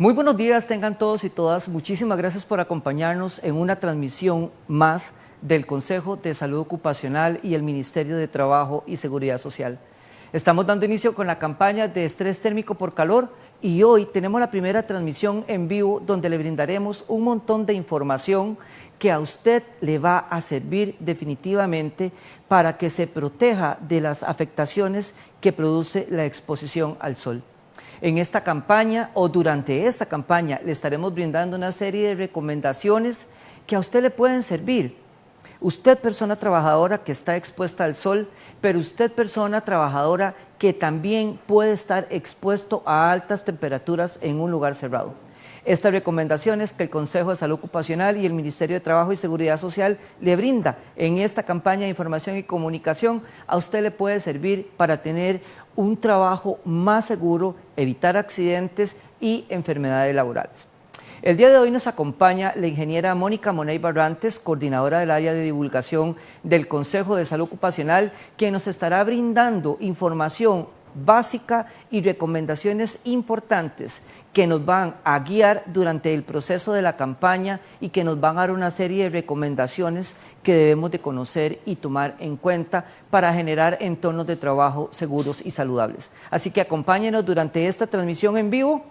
Muy buenos días tengan todos y todas. Muchísimas gracias por acompañarnos en una transmisión más del Consejo de Salud Ocupacional y el Ministerio de Trabajo y Seguridad Social. Estamos dando inicio con la campaña de estrés térmico por calor y hoy tenemos la primera transmisión en vivo donde le brindaremos un montón de información que a usted le va a servir definitivamente para que se proteja de las afectaciones que produce la exposición al sol. En esta campaña o durante esta campaña le estaremos brindando una serie de recomendaciones que a usted le pueden servir. Usted, persona trabajadora que está expuesta al sol, pero usted, persona trabajadora que también puede estar expuesto a altas temperaturas en un lugar cerrado. Estas recomendaciones que el Consejo de Salud Ocupacional y el Ministerio de Trabajo y Seguridad Social le brinda en esta campaña de información y comunicación, a usted le puede servir para tener un trabajo más seguro, evitar accidentes y enfermedades laborales. El día de hoy nos acompaña la ingeniera Mónica Money Barrantes, coordinadora del área de divulgación del Consejo de Salud Ocupacional, quien nos estará brindando información básica y recomendaciones importantes que nos van a guiar durante el proceso de la campaña y que nos van a dar una serie de recomendaciones que debemos de conocer y tomar en cuenta para generar entornos de trabajo seguros y saludables. Así que acompáñenos durante esta transmisión en vivo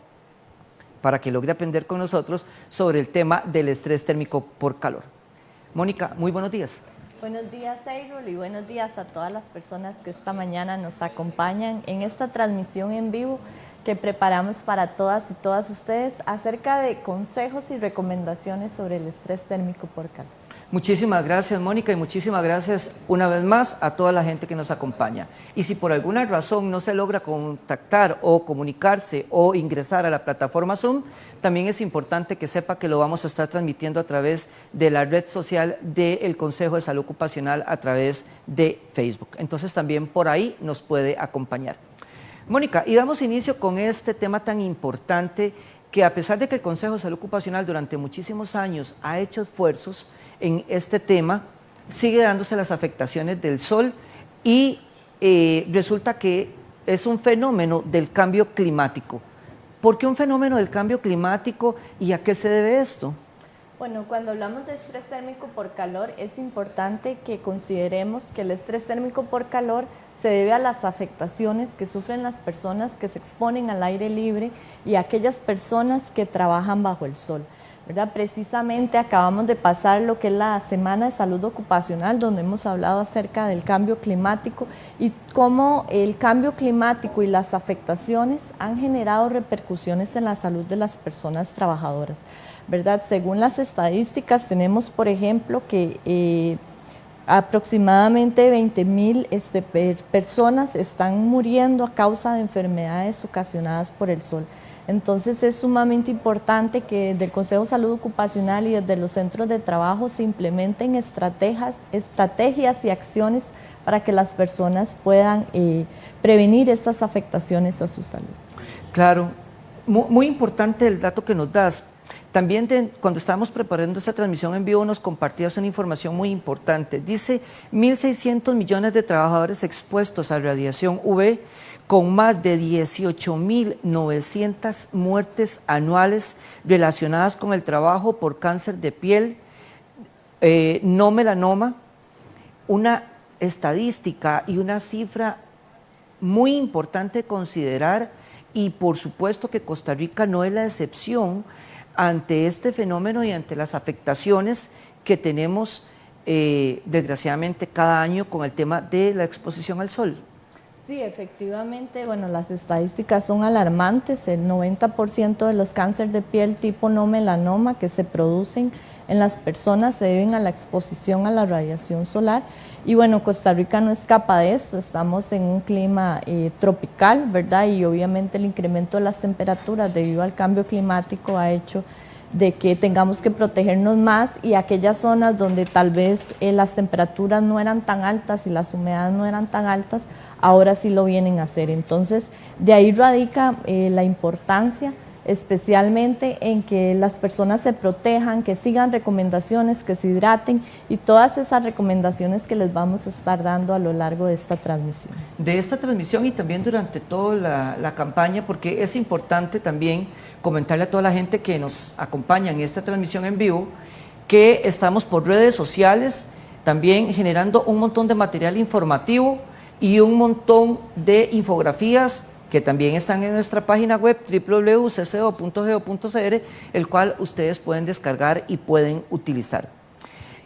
para que logre aprender con nosotros sobre el tema del estrés térmico por calor. Mónica, muy buenos días. Buenos días, Eirul, y buenos días a todas las personas que esta mañana nos acompañan en esta transmisión en vivo que preparamos para todas y todas ustedes acerca de consejos y recomendaciones sobre el estrés térmico por calor. Muchísimas gracias, Mónica, y muchísimas gracias una vez más a toda la gente que nos acompaña. Y si por alguna razón no se logra contactar o comunicarse o ingresar a la plataforma Zoom, también es importante que sepa que lo vamos a estar transmitiendo a través de la red social del Consejo de Salud Ocupacional a través de Facebook. Entonces también por ahí nos puede acompañar. Mónica, y damos inicio con este tema tan importante que a pesar de que el Consejo de Salud Ocupacional durante muchísimos años ha hecho esfuerzos en este tema, sigue dándose las afectaciones del sol y resulta que es un fenómeno del cambio climático. ¿Por qué un fenómeno del cambio climático y a qué se debe esto? Bueno, cuando hablamos de estrés térmico por calor, es importante que consideremos que el estrés térmico por calor se debe a las afectaciones que sufren las personas que se exponen al aire libre y aquellas personas que trabajan bajo el sol, ¿verdad? Precisamente acabamos de pasar lo que es la Semana de Salud Ocupacional, donde hemos hablado acerca del cambio climático y cómo el cambio climático y las afectaciones han generado repercusiones en la salud de las personas trabajadoras, ¿verdad? Según las estadísticas tenemos, por ejemplo, que aproximadamente 20,000 personas están muriendo a causa de enfermedades ocasionadas por el sol. Entonces es sumamente importante que desde el Consejo de Salud Ocupacional y desde los centros de trabajo se implementen estrategias y acciones para que las personas puedan prevenir estas afectaciones a su salud. Claro, muy importante el dato que nos das. También cuando estábamos preparando esta transmisión en vivo nos compartías una información muy importante. Dice 1.600 millones de trabajadores expuestos a radiación UV con más de 18.900 muertes anuales relacionadas con el trabajo por cáncer de piel, no melanoma, una estadística y una cifra muy importante de considerar y por supuesto que Costa Rica no es la excepción ante este fenómeno y ante las afectaciones que tenemos desgraciadamente cada año con el tema de la exposición al sol. Sí, efectivamente, bueno, las estadísticas son alarmantes. El 90% de los cánceres de piel tipo no melanoma que se producen en las personas se deben a la exposición a la radiación solar. Y bueno, Costa Rica no escapa de esto, estamos en un clima tropical, ¿verdad? Y obviamente el incremento de las temperaturas debido al cambio climático ha hecho de que tengamos que protegernos más y aquellas zonas donde tal vez las temperaturas no eran tan altas y las humedades no eran tan altas, ahora sí lo vienen a hacer. Entonces, de ahí radica la importancia especialmente en que las personas se protejan, que sigan recomendaciones, que se hidraten y todas esas recomendaciones que les vamos a estar dando a lo largo de esta transmisión. De esta transmisión y también durante toda la campaña, porque es importante también comentarle a toda la gente que nos acompaña en esta transmisión en vivo que estamos por redes sociales también generando un montón de material informativo y un montón de infografías que también están en nuestra página web www.cco.go.cr, el cual ustedes pueden descargar y pueden utilizar.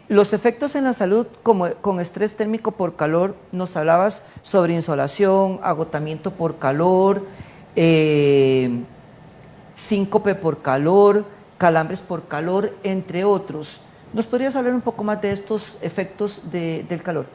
Los efectos en la salud con estrés térmico por calor, nos hablabas sobre insolación, agotamiento por calor, síncope por calor, calambres por calor, entre otros. ¿Nos podrías hablar un poco más de estos efectos del calor?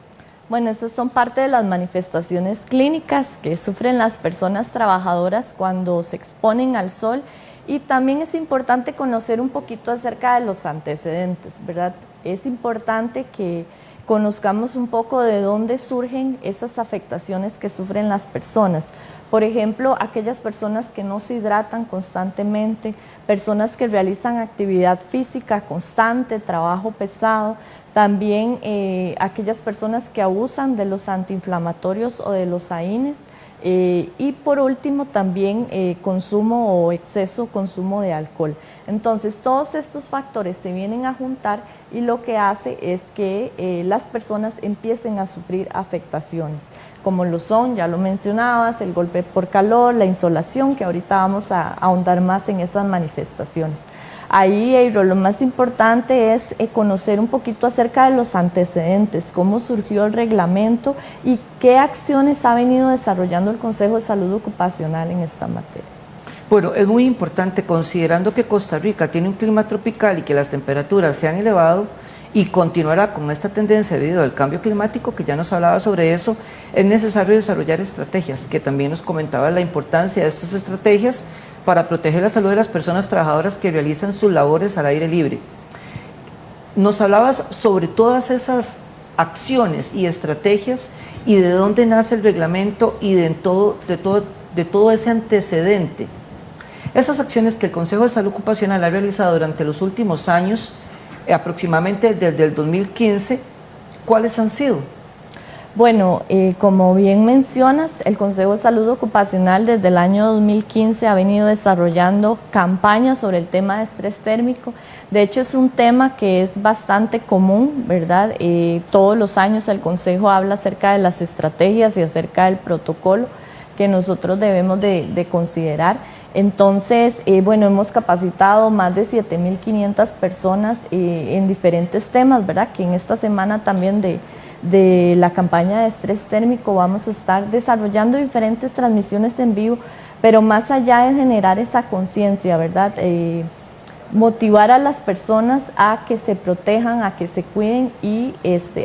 Bueno, estas son parte de las manifestaciones clínicas que sufren las personas trabajadoras cuando se exponen al sol, y también es importante conocer un poquito acerca de los antecedentes, ¿verdad? Es importante que conozcamos un poco de dónde surgen esas afectaciones que sufren las personas. Por ejemplo, aquellas personas que no se hidratan constantemente, personas que realizan actividad física constante, trabajo pesado, también aquellas personas que abusan de los antiinflamatorios o de los AINES, y por último también consumo o exceso consumo de alcohol. Entonces todos estos factores se vienen a juntar y lo que hace es que las personas empiecen a sufrir afectaciones, como lo son, ya lo mencionabas, el golpe por calor, la insolación, que ahorita vamos a ahondar más en esas manifestaciones. Ahí, Eiro, lo más importante es conocer un poquito acerca de los antecedentes, cómo surgió el reglamento y qué acciones ha venido desarrollando el Consejo de Salud Ocupacional en esta materia. Bueno, es muy importante, considerando que Costa Rica tiene un clima tropical y que las temperaturas se han elevado y continuará con esta tendencia debido al cambio climático, que ya nos hablaba sobre eso, es necesario desarrollar estrategias, que también nos comentaba la importancia de estas estrategias para proteger la salud de las personas trabajadoras que realizan sus labores al aire libre. Nos hablabas sobre todas esas acciones y estrategias y de dónde nace el reglamento y de todo ese antecedente. Esas acciones que el Consejo de Salud Ocupacional ha realizado durante los últimos años, aproximadamente desde el 2015, ¿cuáles han sido? Bueno, como bien mencionas, el Consejo de Salud Ocupacional desde el año 2015 ha venido desarrollando campañas sobre el tema de estrés térmico. De hecho, es un tema que es bastante común, ¿verdad? Todos los años el Consejo habla acerca de las estrategias y acerca del protocolo que nosotros debemos de considerar. Entonces, bueno, hemos capacitado más de 7.500 personas en diferentes temas, ¿verdad? Que en esta semana también de la campaña de estrés térmico vamos a estar desarrollando diferentes transmisiones en vivo, pero más allá de generar esa conciencia, ¿verdad? Motivar a las personas a que se protejan, a que se cuiden y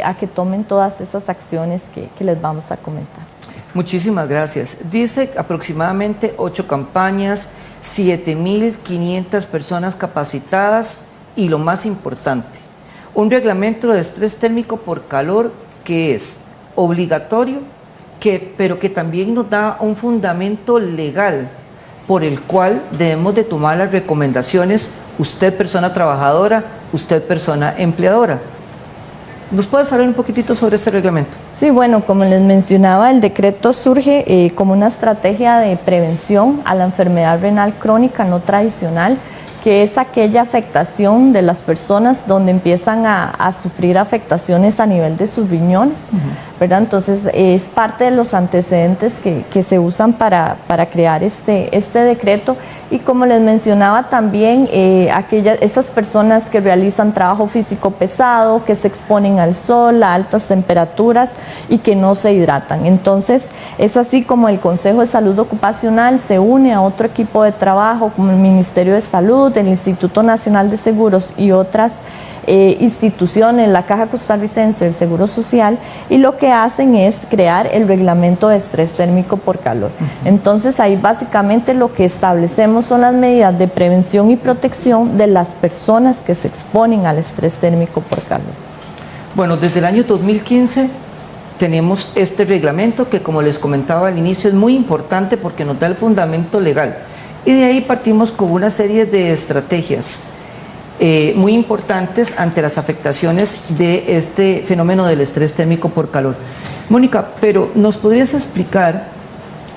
a que tomen todas esas acciones que les vamos a comentar. Muchísimas gracias. Dice aproximadamente 8 campañas, 7.500 personas capacitadas y lo más importante, un reglamento de estrés térmico por calor que es obligatorio, pero que también nos da un fundamento legal por el cual debemos de tomar las recomendaciones, usted persona trabajadora, usted persona empleadora. ¿Nos puedes hablar un poquitito sobre este reglamento? Sí, bueno, como les mencionaba, el decreto surge como una estrategia de prevención a la enfermedad renal crónica no tradicional, que es aquella afectación de las personas donde empiezan a sufrir afectaciones a nivel de sus riñones, ¿verdad? Entonces es parte de los antecedentes que se usan para crear este decreto. Y como les mencionaba también, esas personas que realizan trabajo físico pesado, que se exponen al sol, a altas temperaturas y que no se hidratan. Entonces es así como el Consejo de Salud Ocupacional se une a otro equipo de trabajo como el Ministerio de Salud, el Instituto Nacional de Seguros y otras instituciones, la Caja Costarricense del Seguro Social, y lo que hacen es crear el reglamento de estrés térmico por calor. Entonces ahí básicamente lo que establecemos son las medidas de prevención y protección de las personas que se exponen al estrés térmico por calor. Bueno, desde el año 2015 tenemos este reglamento que, como les comentaba al inicio, es muy importante porque nos da el fundamento legal. Y de ahí partimos con una serie de estrategias muy importantes ante las afectaciones de este fenómeno del estrés térmico por calor. Mónica, pero ¿nos podrías explicar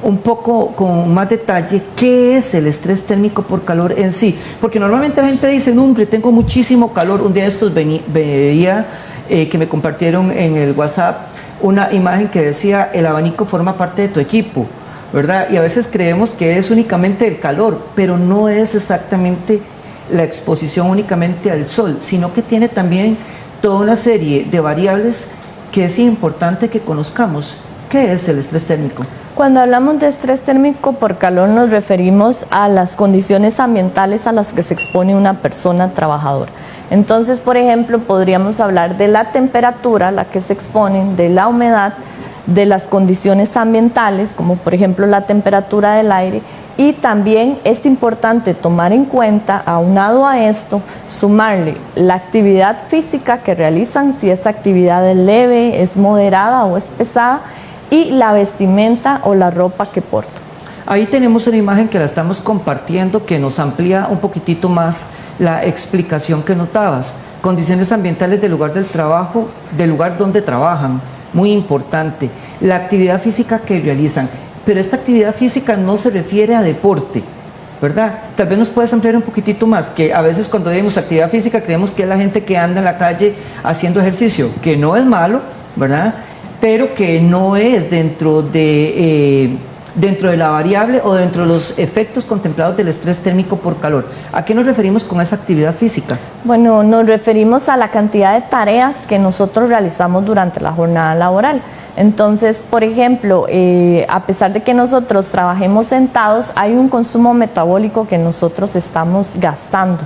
un poco con más detalle qué es el estrés térmico por calor en sí? Porque normalmente la gente dice, no, hombre, tengo muchísimo calor. Un día de estos veía que me compartieron en el WhatsApp una imagen que decía, el abanico forma parte de tu equipo, ¿verdad? Y a veces creemos que es únicamente el calor, pero no es exactamente la exposición únicamente al sol, sino que tiene también toda una serie de variables que es importante que conozcamos. ¿Qué es el estrés térmico? Cuando hablamos de estrés térmico por calor nos referimos a las condiciones ambientales a las que se expone una persona trabajadora. Entonces, por ejemplo, podríamos hablar de la temperatura a la que se exponen, de la humedad, de las condiciones ambientales, como por ejemplo la temperatura del aire, y también es importante tomar en cuenta, aunado a esto, sumarle la actividad física que realizan, si esa actividad es leve, es moderada o es pesada, y la vestimenta o la ropa que portan. Ahí tenemos una imagen que la estamos compartiendo que nos amplía un poquitito más la explicación que notabas. Condiciones ambientales del lugar del trabajo, del lugar donde trabajan, muy importante. La actividad física que realizan, pero esta actividad física no se refiere a deporte, ¿verdad? Tal vez nos puedes ampliar un poquitito más, que a veces cuando decimos actividad física creemos que es la gente que anda en la calle haciendo ejercicio, que no es malo, ¿verdad? Pero que no es dentro de la variable o dentro de los efectos contemplados del estrés térmico por calor. ¿A qué nos referimos con esa actividad física? Bueno, nos referimos a la cantidad de tareas que nosotros realizamos durante la jornada laboral. Entonces, por ejemplo, a pesar de que nosotros trabajemos sentados, hay un consumo metabólico que nosotros estamos gastando,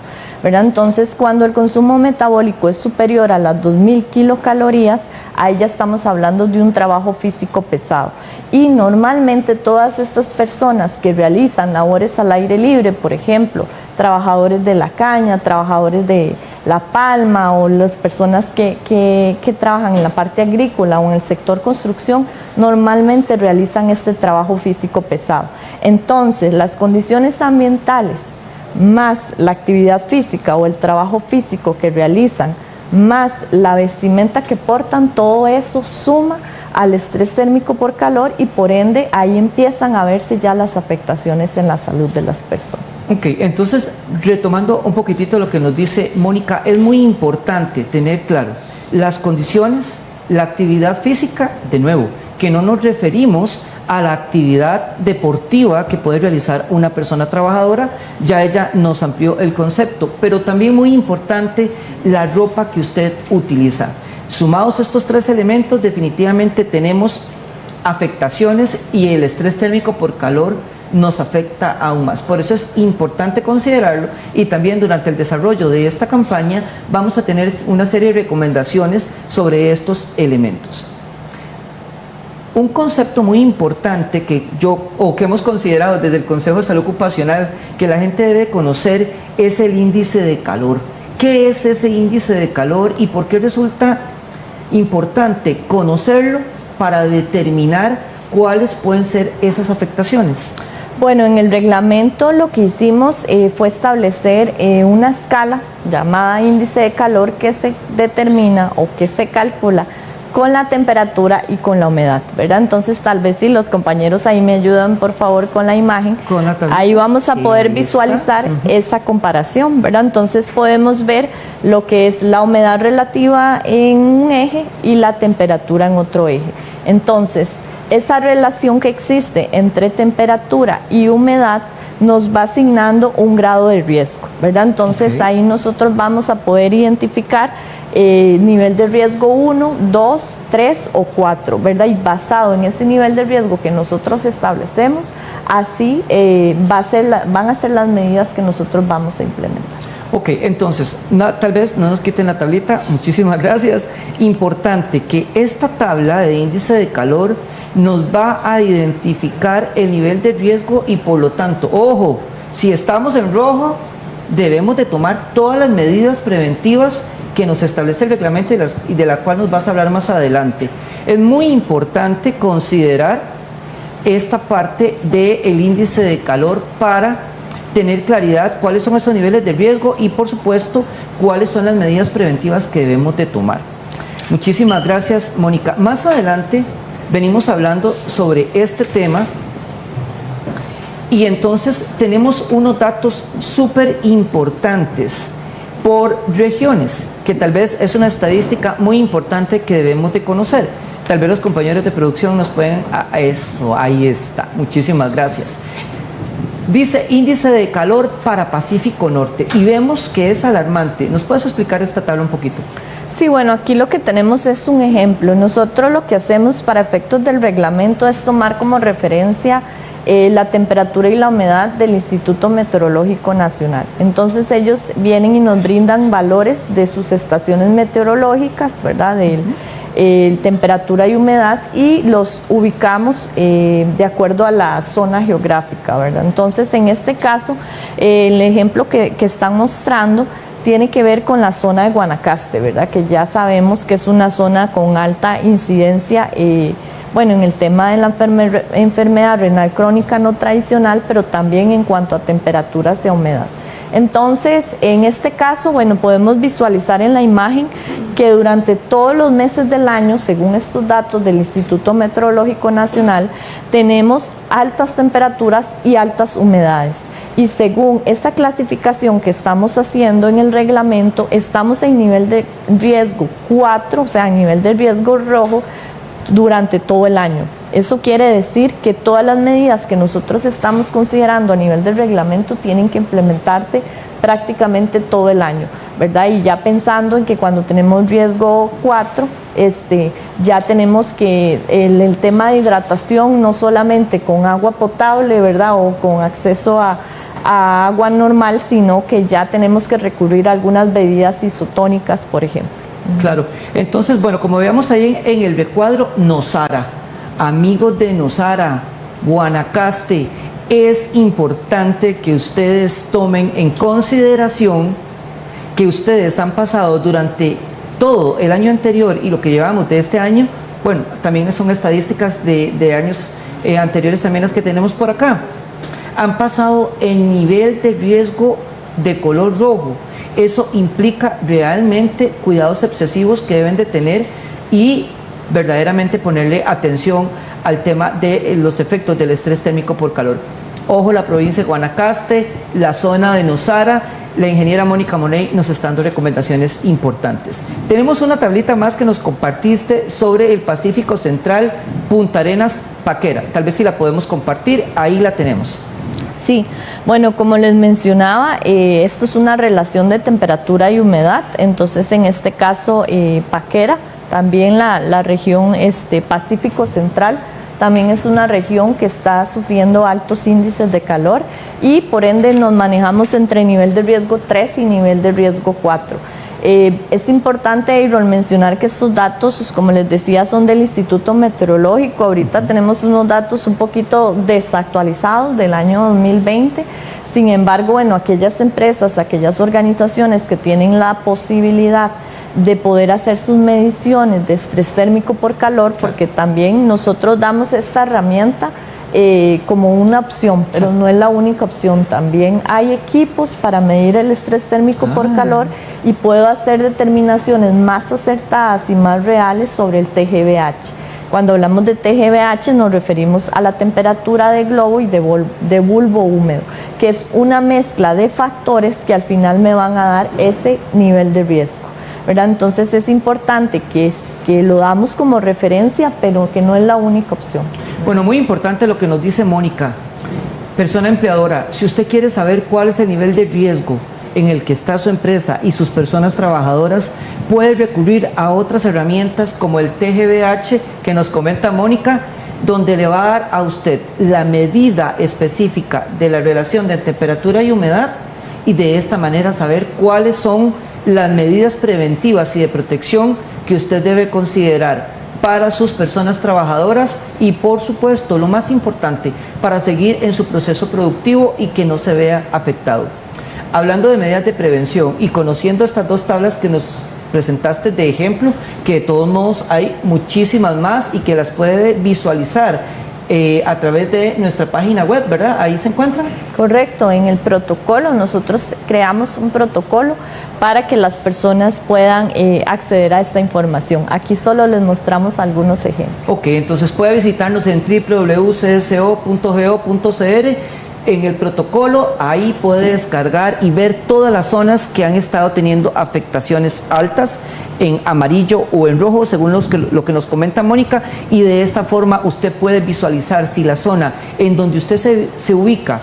¿verdad? Entonces, cuando el consumo metabólico es superior a las 2000 kilocalorías, ahí ya estamos hablando de un trabajo físico pesado. Y normalmente todas estas personas que realizan labores al aire libre, por ejemplo, trabajadores de la caña, trabajadores de la palma o las personas que trabajan en la parte agrícola o en el sector construcción, normalmente realizan este trabajo físico pesado. Entonces, las condiciones ambientales más la actividad física o el trabajo físico que realizan, más la vestimenta que portan, todo eso suma al estrés térmico por calor y por ende ahí empiezan a verse ya las afectaciones en la salud de las personas. Ok, entonces retomando un poquitito lo que nos dice Mónica, es muy importante tener claro las condiciones, la actividad física, de nuevo, que no nos referimos a la actividad deportiva que puede realizar una persona trabajadora, ya ella nos amplió el concepto, pero también muy importante la ropa que usted utiliza. Sumados estos tres elementos, definitivamente tenemos afectaciones y el estrés térmico por calor nos afecta aún más. Por eso es importante considerarlo y también durante el desarrollo de esta campaña vamos a tener una serie de recomendaciones sobre estos elementos. Un concepto muy importante que hemos considerado desde el Consejo de Salud Ocupacional que la gente debe conocer es el índice de calor. ¿Qué es ese índice de calor y por qué resulta importante conocerlo para determinar cuáles pueden ser esas afectaciones? Bueno, en el reglamento lo que hicimos fue establecer una escala llamada índice de calor que se determina o que se calcula con la temperatura y con la humedad, ¿verdad? Entonces, tal vez si los compañeros ahí me ayudan, por favor, con la imagen, ahí vamos a poder visualizar esa comparación, ¿verdad? Entonces, podemos ver lo que es la humedad relativa en un eje y la temperatura en otro eje. Entonces, esa relación que existe entre temperatura y humedad nos va asignando un grado de riesgo, ¿verdad? Entonces, ahí nosotros vamos a poder identificar nivel de riesgo 1, 2, 3 o 4, ¿verdad? Y basado en ese nivel de riesgo que nosotros establecemos, así van a ser las medidas que nosotros vamos a implementar. Ok, entonces, tal vez no nos quiten la tablita, muchísimas gracias. Importante que esta tabla de índice de calor nos va a identificar el nivel de riesgo y por lo tanto, ojo, si estamos en rojo, debemos de tomar todas las medidas preventivas que nos establece el reglamento y de la cual nos vas a hablar más adelante. Es muy importante considerar esta parte del índice de calor para tener claridad cuáles son esos niveles de riesgo y, por supuesto, cuáles son las medidas preventivas que debemos de tomar. Muchísimas gracias, Mónica. Más adelante venimos hablando sobre este tema y entonces tenemos unos datos súper importantes por regiones, que tal vez es una estadística muy importante que debemos de conocer. Tal vez los compañeros de producción nos pueden... Eso, ahí está. Muchísimas gracias. Dice índice de calor para Pacífico Norte y vemos que es alarmante. ¿Nos puedes explicar esta tabla un poquito? Sí, bueno, aquí lo que tenemos es un ejemplo. Nosotros lo que hacemos para efectos del reglamento es tomar como referencia la temperatura y la humedad del Instituto Meteorológico Nacional. Entonces ellos vienen y nos brindan valores de sus estaciones meteorológicas, ¿verdad? Temperatura y humedad, y los ubicamos de acuerdo a la zona geográfica, ¿verdad? Entonces, en este caso, el ejemplo que están mostrando tiene que ver con la zona de Guanacaste, ¿verdad? Que ya sabemos que es una zona con alta incidencia, bueno, en el tema de la enfermedad renal crónica no tradicional, pero también en cuanto a temperaturas y humedad. Entonces, en este caso, bueno, podemos visualizar en la imagen que durante todos los meses del año, según estos datos del Instituto Meteorológico Nacional, tenemos altas temperaturas y altas humedades. Y según esta clasificación que estamos haciendo en el reglamento, estamos en nivel de riesgo 4, o sea, en nivel de riesgo rojo, durante todo el año. Eso quiere decir que todas las medidas que nosotros estamos considerando a nivel del reglamento tienen que implementarse prácticamente todo el año, ¿verdad? Y ya pensando en que cuando tenemos riesgo 4, ya tenemos que el tema de hidratación, no solamente con agua potable, ¿verdad? O con acceso a agua normal, sino que ya tenemos que recurrir a algunas bebidas isotónicas, por ejemplo. Claro. Entonces, bueno, como veamos ahí en el recuadro, Nosara, amigos de Nosara, Guanacaste, es importante que ustedes tomen en consideración que ustedes han pasado durante todo el año anterior y lo que llevamos de este año, bueno, también son estadísticas de años anteriores también las que tenemos por acá, han pasado el nivel de riesgo de color rojo. Eso implica realmente cuidados excesivos que deben de tener y verdaderamente ponerle atención al tema de los efectos del estrés térmico por calor. Ojo, la provincia de Guanacaste, la zona de Nosara, la ingeniera Mónica Money nos está dando recomendaciones importantes. Tenemos una tablita más que nos compartiste sobre el Pacífico Central, Punta Arenas, Paquera. Tal vez si la podemos compartir, ahí la tenemos. Sí, bueno, como les mencionaba, esto es una relación de temperatura y humedad. Entonces, en este caso, Paquera, también la región Pacífico Central, también es una región que está sufriendo altos índices de calor y por ende nos manejamos entre nivel de riesgo 3 y nivel de riesgo 4. Es importante, Aaron, mencionar que estos datos, como les decía, son del Instituto Meteorológico. Ahorita tenemos unos datos un poquito desactualizados del año 2020. Sin embargo, bueno, aquellas empresas, aquellas organizaciones que tienen la posibilidad de poder hacer sus mediciones de estrés térmico por calor, porque también nosotros damos esta herramienta como una opción, pero no es la única opción. También hay equipos para medir el estrés térmico por calor y puedo hacer determinaciones más acertadas y más reales sobre el TGVH. Cuando hablamos de TGVH nos referimos a la temperatura de globo y de bulbo húmedo, que es una mezcla de factores que al final me van a dar ese nivel de riesgo, ¿verdad? Entonces es importante que lo damos como referencia, pero que no es la única opción. Bueno, muy importante lo que nos dice Mónica. Persona empleadora, si usted quiere saber cuál es el nivel de riesgo en el que está su empresa y sus personas trabajadoras, puede recurrir a otras herramientas como el TGVH que nos comenta Mónica, donde le va a dar a usted la medida específica de la relación de temperatura y humedad y de esta manera saber cuáles son las medidas preventivas y de protección que usted debe considerar para sus personas trabajadoras y, por supuesto, lo más importante, para seguir en su proceso productivo y que no se vea afectado. Hablando de medidas de prevención y conociendo estas dos tablas que nos presentaste de ejemplo, que de todos modos hay muchísimas más y que las puede visualizar a través de nuestra página web, ¿verdad? Ahí se encuentran. Correcto, en el protocolo nosotros creamos un protocolo para que las personas puedan acceder a esta información. Aquí solo les mostramos algunos ejemplos. Ok, entonces puede visitarnos en www.cso.go.cr. En el protocolo, ahí puede descargar y ver todas las zonas que han estado teniendo afectaciones altas en amarillo o en rojo, según lo que nos comenta Mónica, y de esta forma usted puede visualizar si la zona en donde usted se ubica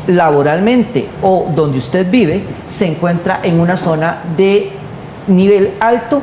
laboralmente o donde usted vive se encuentra en una zona de nivel alto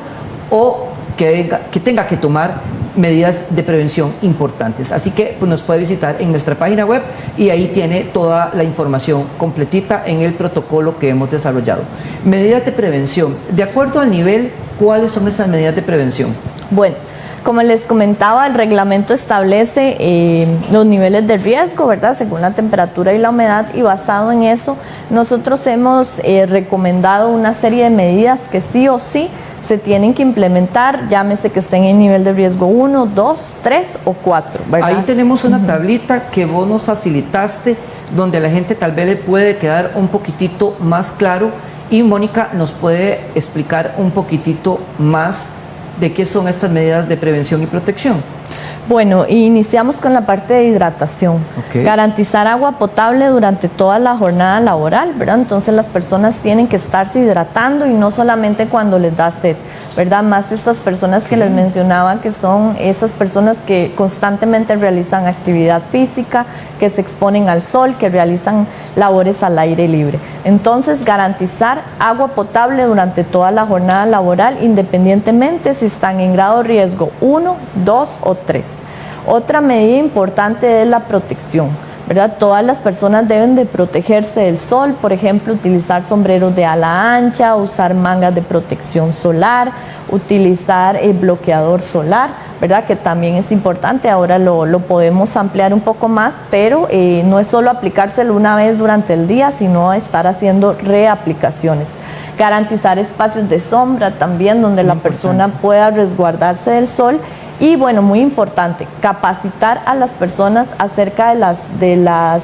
o que tenga que tomar medidas de prevención importantes. Así que pues, nos puede visitar en nuestra página web y ahí tiene toda la información completita en el protocolo que hemos desarrollado. Medidas de prevención. De acuerdo al nivel, ¿cuáles son esas medidas de prevención? Bueno, como les comentaba, el reglamento establece los niveles de riesgo, ¿verdad? Según la temperatura y la humedad, y basado en eso, nosotros hemos recomendado una serie de medidas que sí o sí se tienen que implementar, llámese que estén en nivel de riesgo 1, 2, 3 o 4, ¿verdad? Ahí tenemos una tablita que vos nos facilitaste, donde a la gente tal vez le puede quedar un poquitito más claro, y Mónica nos puede explicar un poquitito más de qué son estas medidas de prevención y protección. Bueno, iniciamos con la parte de hidratación. Okay. Garantizar agua potable durante toda la jornada laboral, ¿verdad? Entonces las personas tienen que estarse hidratando y no solamente cuando les da sed, ¿verdad? Más estas personas que les mencionaba, que son esas personas que constantemente realizan actividad física, que se exponen al sol, que realizan labores al aire libre. Entonces, garantizar agua potable durante toda la jornada laboral, independientemente si están en grado de riesgo 1, 2 o 3. Otra medida importante es la protección, ¿verdad? Todas las personas deben de protegerse del sol, por ejemplo, utilizar sombreros de ala ancha, usar mangas de protección solar, utilizar el bloqueador solar, ¿verdad? Que también es importante, ahora lo podemos ampliar un poco más, pero no es solo aplicárselo una vez durante el día, sino estar haciendo reaplicaciones. Garantizar espacios de sombra también, donde la persona pueda resguardarse del sol. Y bueno, muy importante, capacitar a las personas acerca de las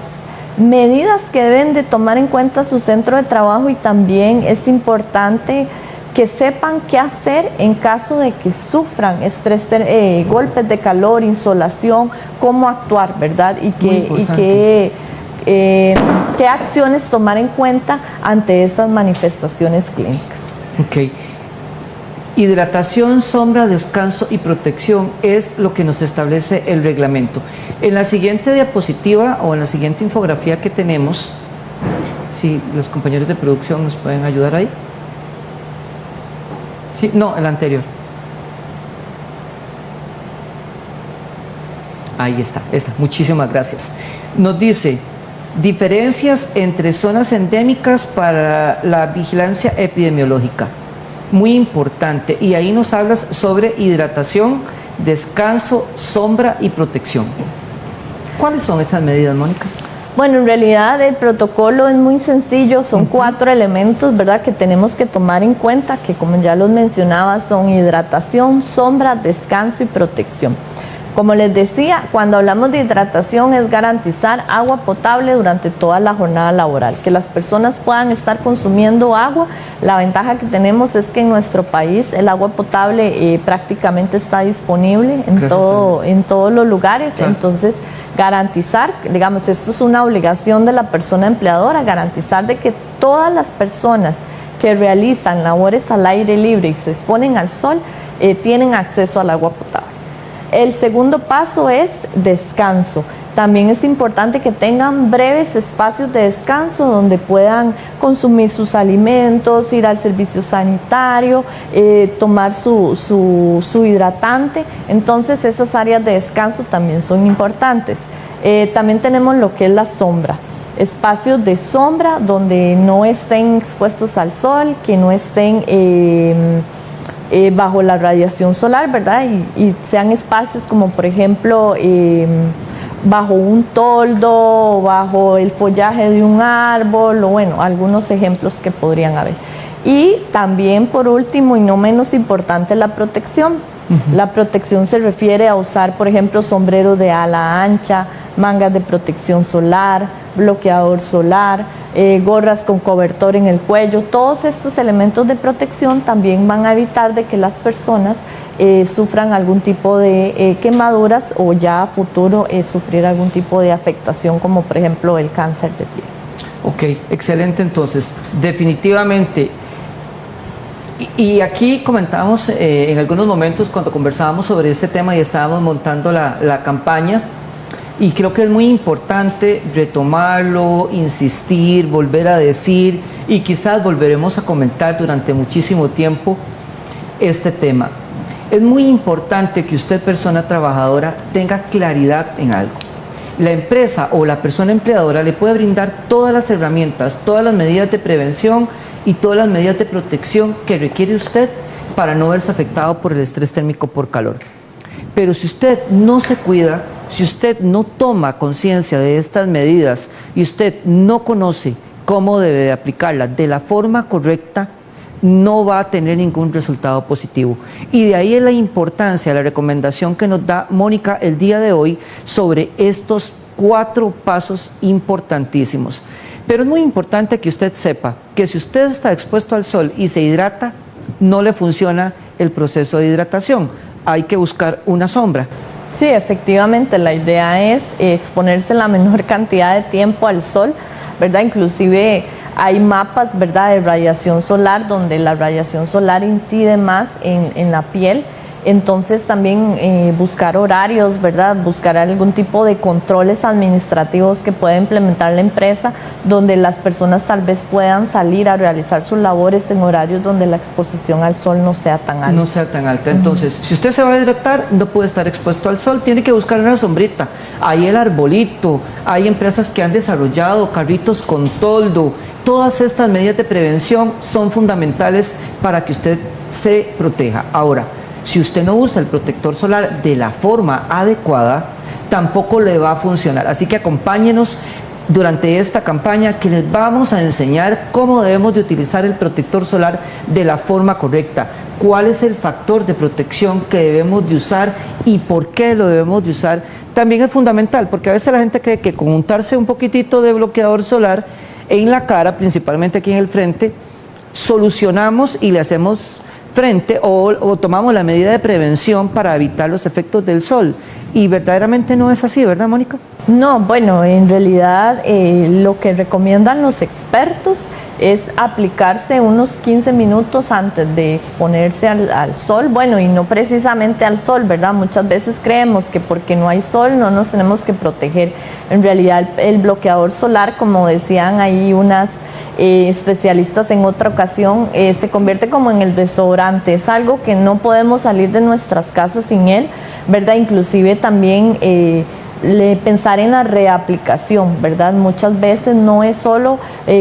medidas que deben de tomar en cuenta su centro de trabajo, y también es importante que sepan qué hacer en caso de que sufran estrés, golpes de calor, insolación, cómo actuar, ¿verdad? Y qué acciones tomar en cuenta ante esas manifestaciones clínicas. Ok. Hidratación, sombra, descanso y protección es lo que nos establece el reglamento. En la siguiente diapositiva o en la siguiente infografía que tenemos, si los compañeros de producción nos pueden ayudar ahí. Sí, no, el anterior. Ahí está, esa. Muchísimas gracias. Nos dice diferencias entre zonas endémicas para la vigilancia epidemiológica. Muy importante, y ahí nos hablas sobre hidratación, descanso, sombra y protección. ¿Cuáles son esas medidas, Mónica? Bueno, en realidad el protocolo es muy sencillo, son 4 elementos, ¿verdad?, que tenemos que tomar en cuenta, que como ya los mencionaba son hidratación, sombra, descanso y protección. Como les decía, cuando hablamos de hidratación es garantizar agua potable durante toda la jornada laboral, que las personas puedan estar consumiendo agua. La ventaja que tenemos es que en nuestro país el agua potable prácticamente está disponible en todos los lugares, claro. Entonces garantizar, digamos, esto es una obligación de la persona empleadora, garantizar de que todas las personas que realizan labores al aire libre y se exponen al sol tienen acceso al agua potable. El segundo paso es descanso. También es importante que tengan breves espacios de descanso donde puedan consumir sus alimentos, ir al servicio sanitario, tomar su hidratante. Entonces esas áreas de descanso también son importantes. También tenemos lo que es la sombra. Espacios de sombra donde no estén expuestos al sol, que no estén bajo la radiación solar, ¿verdad? Y sean espacios como, por ejemplo, bajo un toldo, bajo el follaje de un árbol, o bueno, algunos ejemplos que podrían haber. Y también, por último y no menos importante, la protección. La protección se refiere a usar, por ejemplo, sombrero de ala ancha, mangas de protección solar, bloqueador solar, gorras con cobertor en el cuello. Todos estos elementos de protección también van a evitar de que las personas sufran algún tipo de quemaduras o ya a futuro sufrir algún tipo de afectación, como por ejemplo el cáncer de piel. Ok, excelente. Entonces, definitivamente, y aquí comentábamos en algunos momentos cuando conversábamos sobre este tema y estábamos montando la campaña, y creo que es muy importante retomarlo, insistir, volver a decir, y quizás volveremos a comentar durante muchísimo tiempo este tema. Es muy importante que usted, persona trabajadora, tenga claridad en algo. La empresa o la persona empleadora le puede brindar todas las herramientas, todas las medidas de prevención y todas las medidas de protección que requiere usted para no verse afectado por el estrés térmico por calor. Pero si usted no se cuida, si usted no toma conciencia de estas medidas y usted no conoce cómo debe de aplicarlas de la forma correcta, no va a tener ningún resultado positivo. Y de ahí es la importancia, la recomendación que nos da Mónica el día de hoy sobre estos 4 pasos importantísimos. Pero es muy importante que usted sepa que si usted está expuesto al sol y se hidrata, no le funciona el proceso de hidratación. Hay que buscar una sombra. Sí, efectivamente, la idea es exponerse la menor cantidad de tiempo al sol, ¿verdad? Inclusive hay mapas, ¿verdad?, de radiación solar, donde la radiación solar incide más en la piel. Entonces también buscar horarios, ¿verdad?, buscar algún tipo de controles administrativos que pueda implementar la empresa, donde las personas tal vez puedan salir a realizar sus labores en horarios donde la exposición al sol no sea tan alta. No sea tan alta. Entonces, si usted se va a hidratar, no puede estar expuesto al sol, tiene que buscar una sombrita. Hay el arbolito, hay empresas que han desarrollado carritos con toldo. Todas estas medidas de prevención son fundamentales para que usted se proteja. Ahora, si usted no usa el protector solar de la forma adecuada, tampoco le va a funcionar. Así que acompáñenos durante esta campaña, que les vamos a enseñar cómo debemos de utilizar el protector solar de la forma correcta, cuál es el factor de protección que debemos de usar y por qué lo debemos de usar. También es fundamental, porque a veces la gente cree que con untarse un poquitito de bloqueador solar en la cara, principalmente aquí en el frente, solucionamos y le hacemos frente o tomamos la medida de prevención para evitar los efectos del sol. Y verdaderamente no es así, ¿verdad, Mónica? No, bueno, en realidad lo que recomiendan los expertos es aplicarse unos 15 minutos antes de exponerse al sol. Bueno, y no precisamente al sol, ¿verdad? Muchas veces creemos que porque no hay sol no nos tenemos que proteger. En realidad el bloqueador solar, como decían ahí unas especialistas en otra ocasión, se convierte como en el desodorante. Es algo que no podemos salir de nuestras casas sin él, ¿verdad? Inclusive también pensar en la reaplicación, ¿verdad? Muchas veces no es solo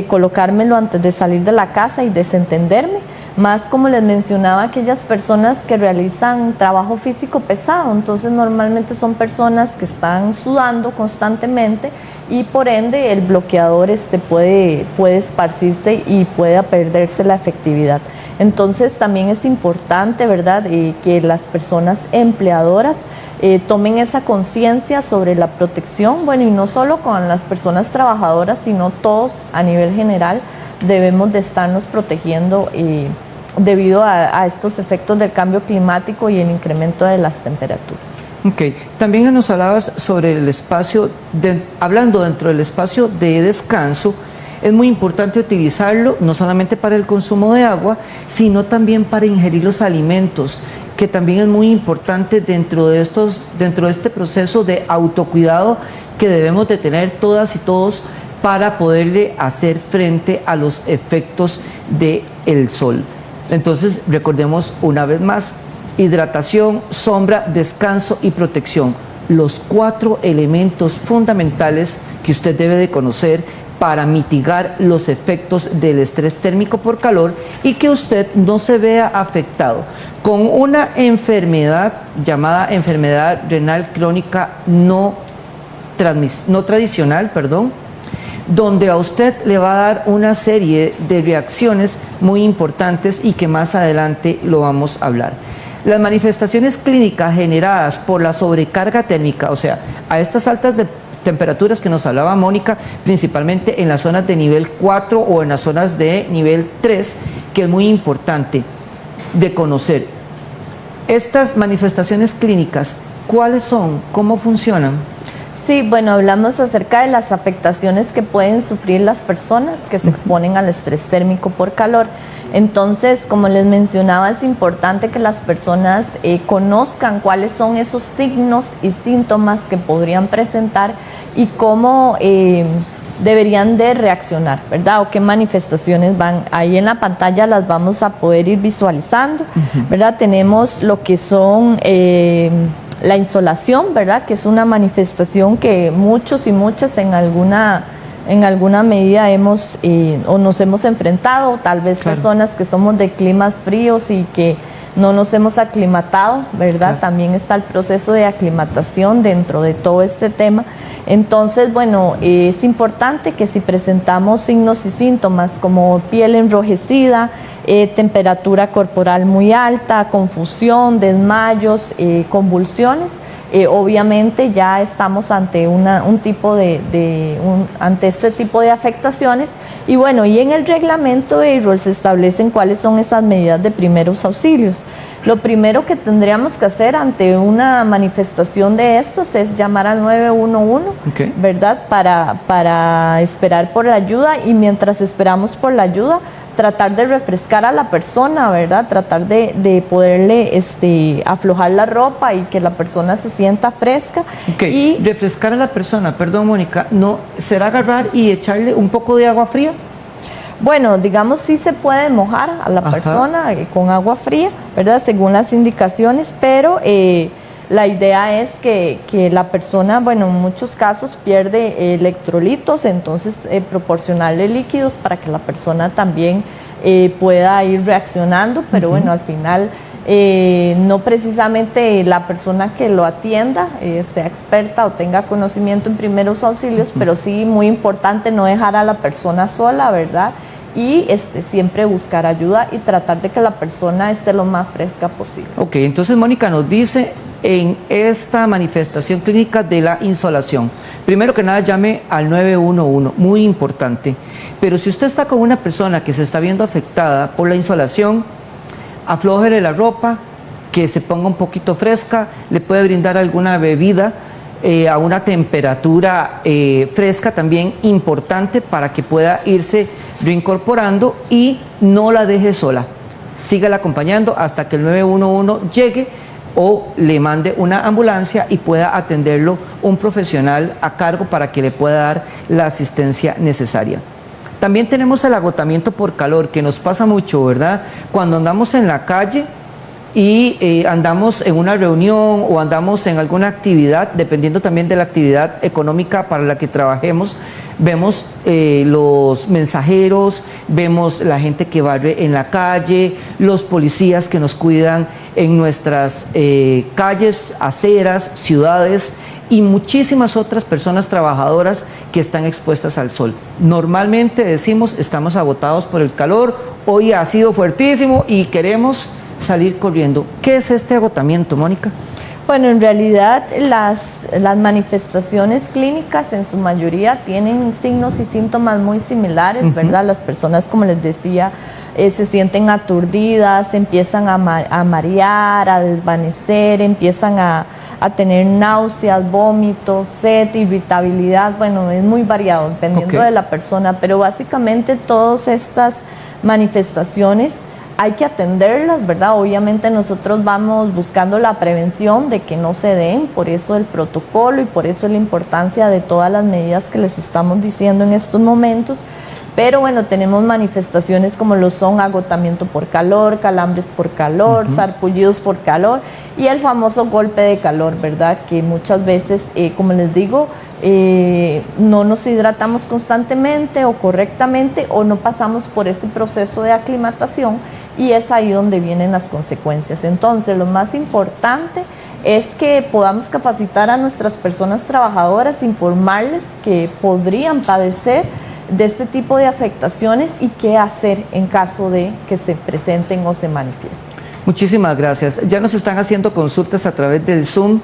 colocármelo antes de salir de la casa y desentenderme, más como les mencionaba, aquellas personas que realizan trabajo físico pesado. Entonces normalmente son personas que están sudando constantemente y por ende el bloqueador puede esparcirse y puede perderse la efectividad. Entonces también es importante, ¿verdad?, que las personas empleadoras tomen esa conciencia sobre la protección. Bueno, y no solo con las personas trabajadoras, sino todos a nivel general debemos de estarnos protegiendo debido a estos efectos del cambio climático y el incremento de las temperaturas. Ok, también nos hablabas sobre el espacio, hablando dentro del espacio de descanso, es muy importante utilizarlo no solamente para el consumo de agua, sino también para ingerir los alimentos, que también es muy importante dentro de este proceso de autocuidado que debemos de tener todas y todos para poderle hacer frente a los efectos del sol. Entonces, recordemos una vez más: hidratación, sombra, descanso y protección. Los 4 elementos fundamentales que usted debe de conocer para mitigar los efectos del estrés térmico por calor y que usted no se vea afectado con una enfermedad llamada enfermedad renal crónica no tradicional, donde a usted le va a dar una serie de reacciones muy importantes y que más adelante lo vamos a hablar. Las manifestaciones clínicas generadas por la sobrecarga térmica, o sea, a estas altas temperaturas que nos hablaba Mónica, principalmente en las zonas de nivel 4 o en las zonas de nivel 3, que es muy importante de conocer. Estas manifestaciones clínicas, ¿cuáles son? ¿Cómo funcionan? Sí, bueno, hablamos acerca de las afectaciones que pueden sufrir las personas que se exponen al estrés térmico por calor. Entonces, como les mencionaba, es importante que las personas conozcan cuáles son esos signos y síntomas que podrían presentar y cómo deberían de reaccionar, ¿verdad? O qué manifestaciones van. Ahí en la pantalla las vamos a poder ir visualizando, ¿verdad? Tenemos lo que son la insolación, ¿verdad? Que es una manifestación que muchos y muchas en alguna medida hemos o nos hemos enfrentado, tal vez claro, personas que somos de climas fríos y que no nos hemos aclimatado, ¿verdad? Claro. También está el proceso de aclimatación dentro de todo este tema. Entonces, bueno, es importante que si presentamos signos y síntomas como piel enrojecida, temperatura corporal muy alta, confusión, desmayos, convulsiones, obviamente ya estamos ante ante este tipo de afectaciones. Y bueno, y en el reglamento de AROL se establecen cuáles son esas medidas de primeros auxilios. Lo primero que tendríamos que hacer ante una manifestación de estas es llamar al 911, Okay. ¿verdad? Para esperar por la ayuda, y mientras esperamos por la ayuda, tratar de refrescar a la persona, ¿verdad? Tratar de poderle aflojar la ropa y que la persona se sienta fresca. Okay. Y refrescar a la persona, perdón Mónica, ¿no será agarrar y echarle un poco de agua fría? bueno, digamos, sí se puede mojar a la persona con agua fría, ¿verdad? Según las indicaciones, pero la idea es que la persona, bueno, en muchos casos pierde electrolitos, entonces proporcionarle líquidos para que la persona también pueda ir reaccionando, pero bueno, al final no precisamente la persona que lo atienda sea experta o tenga conocimiento en primeros auxilios, pero sí muy importante no dejar a la persona sola, ¿verdad? Y siempre buscar ayuda y tratar de que la persona esté lo más fresca posible. Ok, entonces Mónica nos dice en esta manifestación clínica de la insolación, primero que nada llame al 911, muy importante, pero si usted está con una persona que se está viendo afectada por la insolación, aflójele la ropa, que se ponga un poquito fresca, le puede brindar alguna bebida a una temperatura fresca también importante para que pueda irse reincorporando y no la deje sola. Sígala acompañando hasta que el 911 llegue o le mande una ambulancia y pueda atenderlo un profesional a cargo para que le pueda dar la asistencia necesaria. También tenemos el agotamiento por calor, que nos pasa mucho, ¿verdad? Cuando andamos en la calle y andamos en una reunión o andamos en alguna actividad, dependiendo también de la actividad económica para la que trabajemos, vemos los mensajeros, vemos la gente que barre en la calle, los policías que nos cuidan en nuestras calles, aceras, ciudades y muchísimas otras personas trabajadoras que están expuestas al sol. Normalmente decimos, estamos agotados por el calor, hoy ha sido fuertísimo y queremos salir corriendo. ¿Qué es este agotamiento, Mónica? Bueno, en realidad las manifestaciones clínicas en su mayoría tienen signos y síntomas muy similares, ¿verdad? Las personas, como les decía, se sienten aturdidas, empiezan a marear, a desvanecer, empiezan a tener náuseas, vómitos, sed, irritabilidad. Bueno, es muy variado dependiendo de la persona, pero básicamente todas estas manifestaciones hay que atenderlas, ¿verdad? Obviamente nosotros vamos buscando la prevención de que no se den, por eso el protocolo y por eso la importancia de todas las medidas que les estamos diciendo en estos momentos. Pero bueno, tenemos manifestaciones como lo son agotamiento por calor, calambres por calor, sarpullidos por calor y el famoso golpe de calor, ¿verdad? Que muchas veces, como les digo, no nos hidratamos constantemente o correctamente o no pasamos por ese proceso de aclimatación y es ahí donde vienen las consecuencias. Entonces, lo más importante es que podamos capacitar a nuestras personas trabajadoras, informarles que podrían padecer de este tipo de afectaciones y qué hacer en caso de que se presenten o se manifiesten. Muchísimas gracias. Ya nos están haciendo consultas a través del Zoom.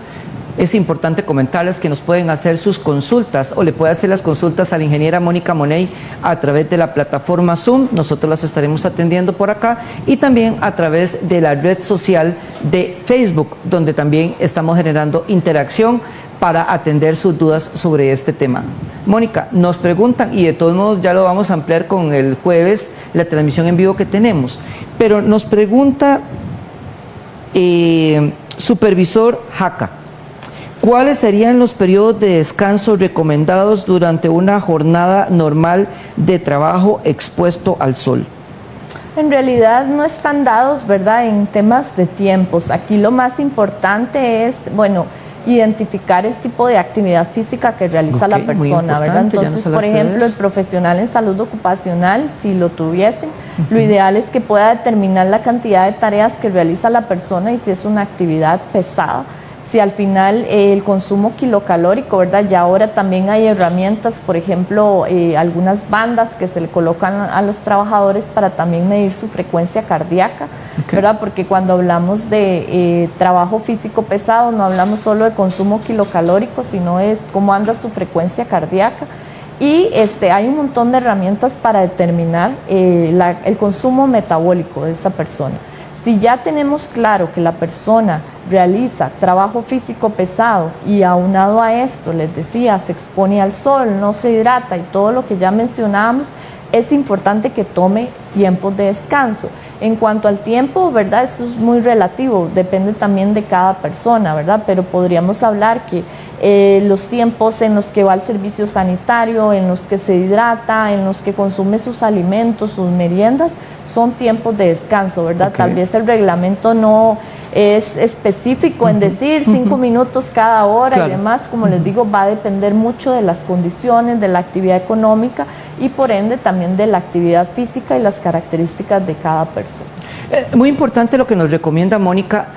Es importante comentarles que nos pueden hacer sus consultas o le puede hacer las consultas a la ingeniera Mónica Money a través de la plataforma Zoom. Nosotros las estaremos atendiendo por acá y también a través de la red social de Facebook, donde también estamos generando interacción para atender sus dudas sobre este tema. Mónica, nos preguntan, y de todos modos ya lo vamos a ampliar con el jueves, la transmisión en vivo que tenemos, pero nos pregunta supervisor Jaca, ¿cuáles serían los periodos de descanso recomendados durante una jornada normal de trabajo expuesto al sol? En realidad no están dados, ¿verdad?, en temas de tiempos. Aquí lo más importante es, bueno, identificar el tipo de actividad física que realiza la persona, ¿verdad? Entonces, por ejemplo, el profesional en salud ocupacional, si lo tuviesen, lo ideal es que pueda determinar la cantidad de tareas que realiza la persona y si es una actividad pesada. Si al final el consumo kilocalórico, ¿verdad? Ya ahora también hay herramientas, por ejemplo, algunas bandas que se le colocan a los trabajadores para también medir su frecuencia cardíaca, ¿verdad? Porque cuando hablamos de trabajo físico pesado no hablamos solo de consumo kilocalórico, sino es cómo anda su frecuencia cardíaca. Y hay un montón de herramientas para determinar el consumo metabólico de esa persona. Si ya tenemos claro que la persona realiza trabajo físico pesado y aunado a esto, les decía, se expone al sol, no se hidrata y todo lo que ya mencionábamos, es importante que tome tiempos de descanso. En cuanto al tiempo, ¿verdad? Eso es muy relativo, depende también de cada persona, ¿verdad? Pero podríamos hablar que los tiempos en los que va al servicio sanitario, en los que se hidrata, en los que consume sus alimentos, sus meriendas, son tiempos de descanso, ¿verdad? Tal vez el reglamento no es específico en decir 5 minutos cada hora y demás, como les digo, va a depender mucho de las condiciones, de la actividad económica y por ende también de la actividad física y las características de cada persona. Muy importante lo que nos recomienda Mónica,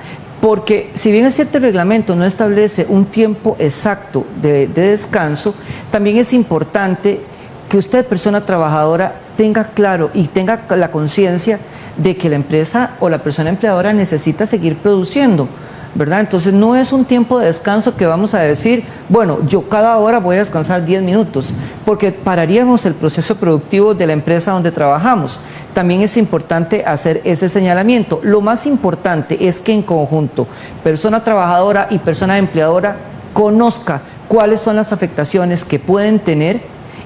porque si bien es cierto el reglamento no establece un tiempo exacto de descanso, también es importante que usted, persona trabajadora, tenga claro y tenga la conciencia de que la empresa o la persona empleadora necesita seguir produciendo, ¿verdad? Entonces no es un tiempo de descanso que vamos a decir, bueno, yo cada hora voy a descansar 10 minutos, porque pararíamos el proceso productivo de la empresa donde trabajamos. También es importante hacer ese señalamiento. Lo más importante es que en conjunto, persona trabajadora y persona empleadora conozca cuáles son las afectaciones que pueden tener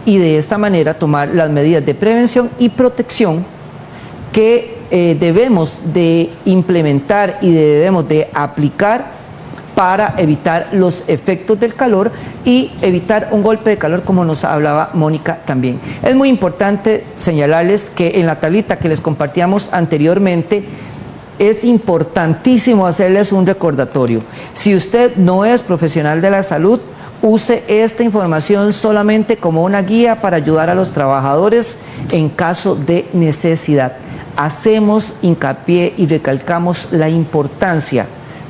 y de esta manera tomar las medidas de prevención y protección que debemos de implementar y debemos de aplicar para evitar los efectos del calor y evitar un golpe de calor, como nos hablaba Mónica también. Es muy importante señalarles que en la tablita que les compartíamos anteriormente, es importantísimo hacerles un recordatorio. Si usted no es profesional de la salud, use esta información solamente como una guía para ayudar a los trabajadores en caso de necesidad. Hacemos hincapié y recalcamos la importancia.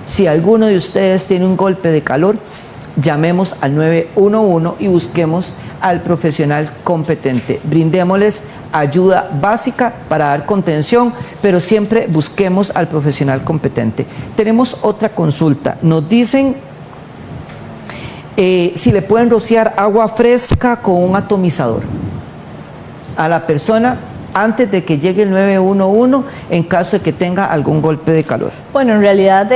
Si alguno de ustedes tiene un golpe de calor, llamemos al 911 y busquemos al profesional competente. Brindémosles ayuda básica para dar contención, pero siempre busquemos al profesional competente. Tenemos otra consulta. Nos dicen si le pueden rociar agua fresca con un atomizador a la persona antes de que llegue el 911 en caso de que tenga algún golpe de calor. Bueno, en realidad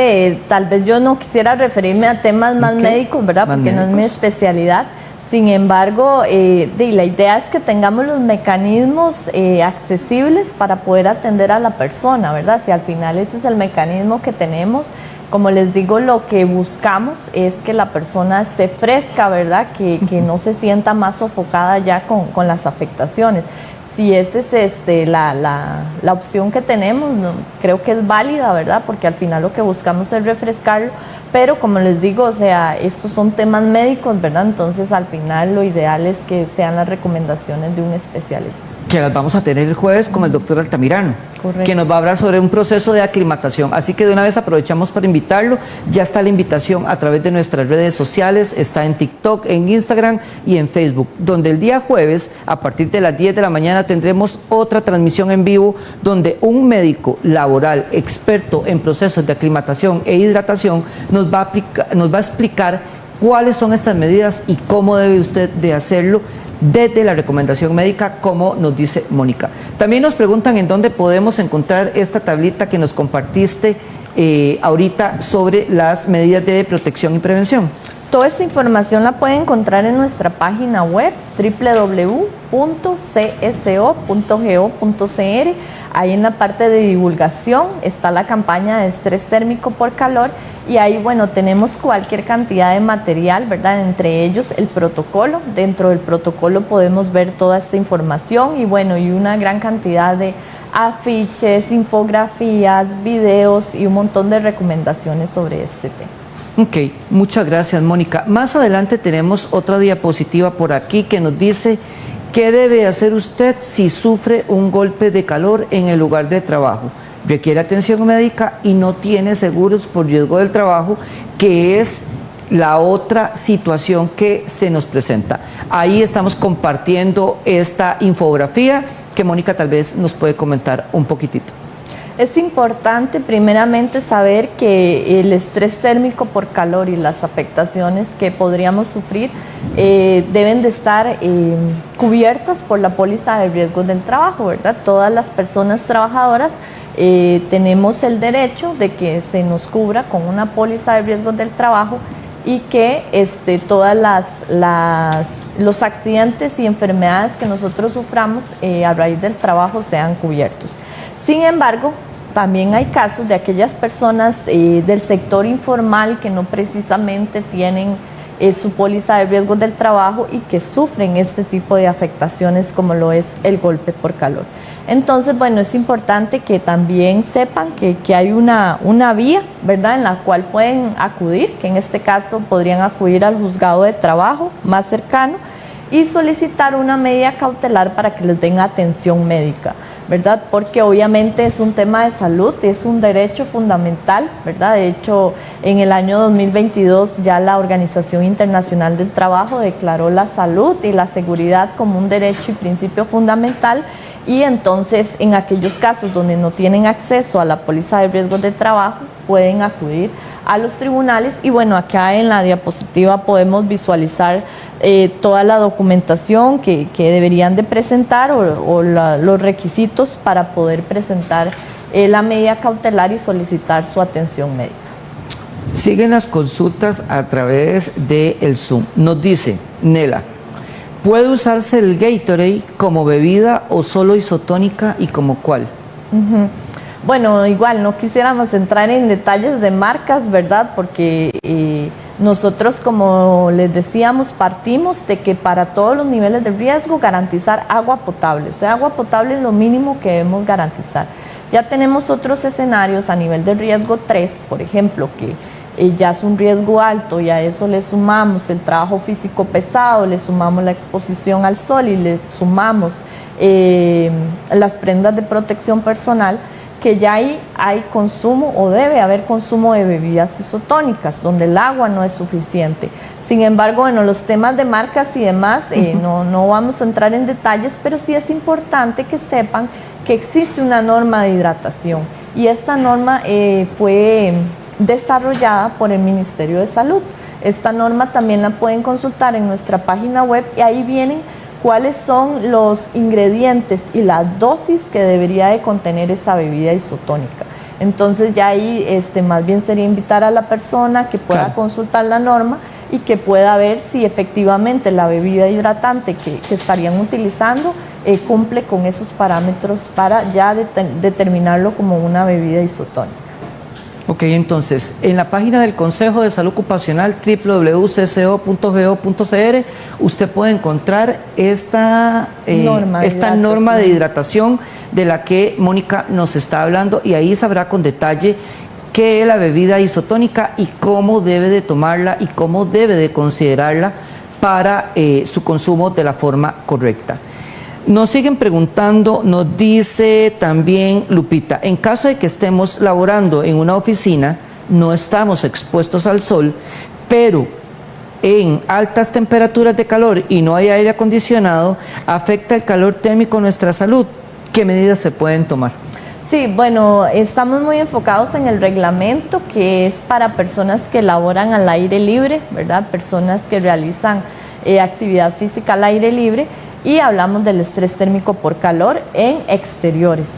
tal vez yo no quisiera referirme a temas más médicos, ¿verdad? Porque no es mi especialidad. Sin embargo, la idea es que tengamos los mecanismos accesibles para poder atender a la persona, ¿verdad? Si al final ese es el mecanismo que tenemos, como les digo, lo que buscamos es que la persona esté fresca, ¿verdad? Que no se sienta más sofocada ya con las afectaciones. Si esa es la opción que tenemos, creo que es válida, ¿verdad? Porque al final lo que buscamos es refrescarlo, pero como les digo, o sea, estos son temas médicos, ¿verdad? Entonces al final lo ideal es que sean las recomendaciones de un especialista. que las vamos a tener el jueves con el doctor Altamirano, Correcto. que nos va a hablar sobre un proceso de aclimatación. Así que de una vez aprovechamos para invitarlo. Ya está la invitación a través de nuestras redes sociales, está en TikTok, en Instagram y en Facebook, donde el día jueves, a partir de las 10 de la mañana, tendremos otra transmisión en vivo donde un médico laboral experto en procesos de aclimatación e hidratación nos va a explicar cuáles son estas medidas y cómo debe usted de hacerlo desde la recomendación médica, como nos dice Mónica. También nos preguntan en dónde podemos encontrar esta tablita que nos compartiste ahorita sobre las medidas de protección y prevención. Toda esta información la pueden encontrar en nuestra página web www.cso.go.cr. Ahí en la parte de divulgación está la campaña de estrés térmico por calor y ahí, bueno, tenemos cualquier cantidad de material, ¿verdad? Entre ellos el protocolo. Dentro del protocolo podemos ver toda esta información y, bueno, y una gran cantidad de afiches, infografías, videos y un montón de recomendaciones sobre este tema. Ok, muchas gracias, Mónica. Más adelante tenemos otra diapositiva por aquí que nos dice qué debe hacer usted si sufre un golpe de calor en el lugar de trabajo, requiere atención médica y no tiene seguros por riesgo del trabajo, que es la otra situación que se nos presenta. Ahí estamos compartiendo esta infografía que Mónica tal vez nos puede comentar un poquitito. Es importante primeramente saber que el estrés térmico por calor y las afectaciones que podríamos sufrir deben de estar cubiertas por la póliza de riesgos del trabajo, ¿verdad? Todas las personas trabajadoras tenemos el derecho de que se nos cubra con una póliza de riesgos del trabajo y que todas los accidentes y enfermedades que nosotros suframos a raíz del trabajo sean cubiertos. Sin embargo, también hay casos de aquellas personas del sector informal que no precisamente tienen su póliza de riesgos del trabajo y que sufren este tipo de afectaciones como lo es el golpe por calor. Entonces, bueno, es importante que también sepan que hay una vía, ¿verdad?, en la cual pueden acudir, que en este caso podrían acudir al juzgado de trabajo más cercano y solicitar una medida cautelar para que les den atención médica, ¿verdad? Porque obviamente es un tema de salud, es un derecho fundamental, ¿verdad? De hecho, en el año 2022 ya la Organización Internacional del Trabajo declaró la salud y la seguridad como un derecho y principio fundamental, y entonces en aquellos casos donde no tienen acceso a la póliza de riesgos de trabajo pueden acudir a los tribunales y, bueno, acá en la diapositiva podemos visualizar toda la documentación que deberían de presentar o los requisitos para poder presentar la medida cautelar y solicitar su atención médica. Siguen las consultas a través del Zoom. Nos dice Nela, ¿puede usarse el Gatorade como bebida o solo isotónica y como cuál? Bueno, igual no quisiéramos entrar en detalles de marcas, ¿verdad? Porque nosotros, como les decíamos, partimos de que para todos los niveles de riesgo garantizar agua potable. O sea, agua potable es lo mínimo que debemos garantizar. Ya tenemos otros escenarios a nivel de riesgo 3, por ejemplo, que ya es un riesgo alto y a eso le sumamos el trabajo físico pesado, le sumamos la exposición al sol y le sumamos las prendas de protección personal, que ya ahí hay consumo o debe haber consumo de bebidas isotónicas, donde el agua no es suficiente. Sin embargo, bueno, los temas de marcas y demás, no vamos a entrar en detalles, pero sí es importante que sepan que existe una norma de hidratación y esta norma fue desarrollada por el Ministerio de Salud. Esta norma también la pueden consultar en nuestra página web y ahí vienen cuáles son los ingredientes y la dosis que debería de contener esa bebida isotónica. Entonces ya ahí más bien sería invitar a la persona que pueda consultar la norma y que pueda ver si efectivamente la bebida hidratante que estarían utilizando cumple con esos parámetros para ya determinarlo como una bebida isotónica. Ok, entonces, en la página del Consejo de Salud Ocupacional, www.cso.go.cr, usted puede encontrar esta norma de hidratación de la que Mónica nos está hablando, y ahí sabrá con detalle qué es la bebida isotónica y cómo debe de tomarla y cómo debe de considerarla para su consumo de la forma correcta. Nos siguen preguntando, nos dice también Lupita, en caso de que estemos laborando en una oficina, no estamos expuestos al sol, pero en altas temperaturas de calor y no hay aire acondicionado, afecta el calor térmico a nuestra salud. ¿Qué medidas se pueden tomar? Sí, bueno, estamos muy enfocados en el reglamento que es para personas que laboran al aire libre, ¿verdad? Personas que realizan actividad física al aire libre, y hablamos del estrés térmico por calor en exteriores.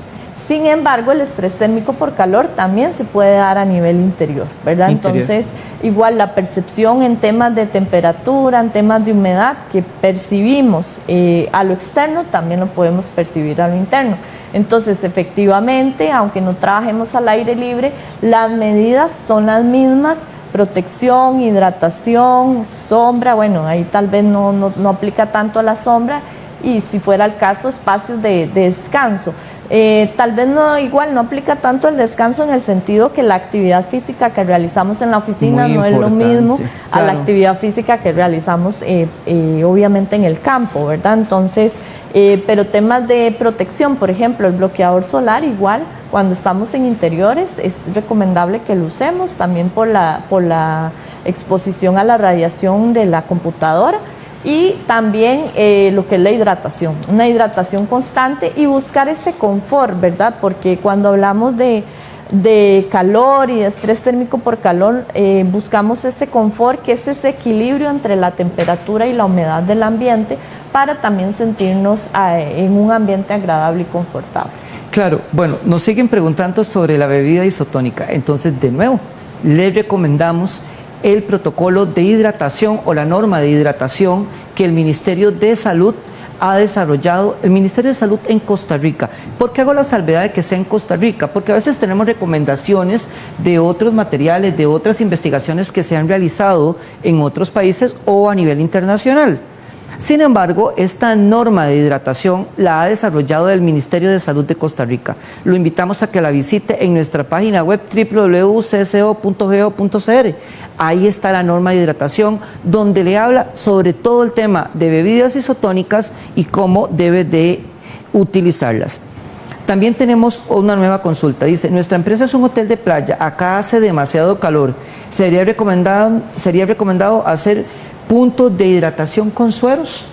Sin embargo, el estrés térmico por calor también se puede dar a nivel interior, ¿verdad? Entonces, igual la percepción en temas de temperatura, en temas de humedad que percibimos a lo externo, también lo podemos percibir a lo interno. Entonces, efectivamente, aunque no trabajemos al aire libre, las medidas son las mismas: protección, hidratación, sombra. Bueno, ahí tal vez no aplica tanto a la sombra, y si fuera el caso, espacios de descanso. Tal vez igual no aplica tanto el descanso en el sentido que la actividad física que realizamos en la oficina no es lo mismo a la actividad física que realizamos obviamente en el campo, ¿verdad? Entonces, pero temas de protección, por ejemplo, el bloqueador solar, igual cuando estamos en interiores es recomendable que lo usemos también por la exposición a la radiación de la computadora. Y también lo que es la hidratación, una hidratación constante y buscar ese confort, ¿verdad? Porque cuando hablamos de calor y de estrés térmico por calor, buscamos ese confort, que es ese equilibrio entre la temperatura y la humedad del ambiente, para también sentirnos en un ambiente agradable y confortable. Claro, bueno, nos siguen preguntando sobre la bebida isotónica. Entonces, de nuevo, les recomendamos el protocolo de hidratación o la norma de hidratación que el Ministerio de Salud ha desarrollado, el Ministerio de Salud en Costa Rica. ¿Por qué hago la salvedad de que sea en Costa Rica? Porque a veces tenemos recomendaciones de otros materiales, de otras investigaciones que se han realizado en otros países o a nivel internacional. Sin embargo, esta norma de hidratación la ha desarrollado el Ministerio de Salud de Costa Rica. Lo invitamos a que la visite en nuestra página web www.cso.go.cr. Ahí está la norma de hidratación, donde le habla sobre todo el tema de bebidas isotónicas y cómo debe de utilizarlas. También tenemos una nueva consulta. Dice, nuestra empresa es un hotel de playa, acá hace demasiado calor. ¿Sería recomendado hacer puntos de hidratación con sueros?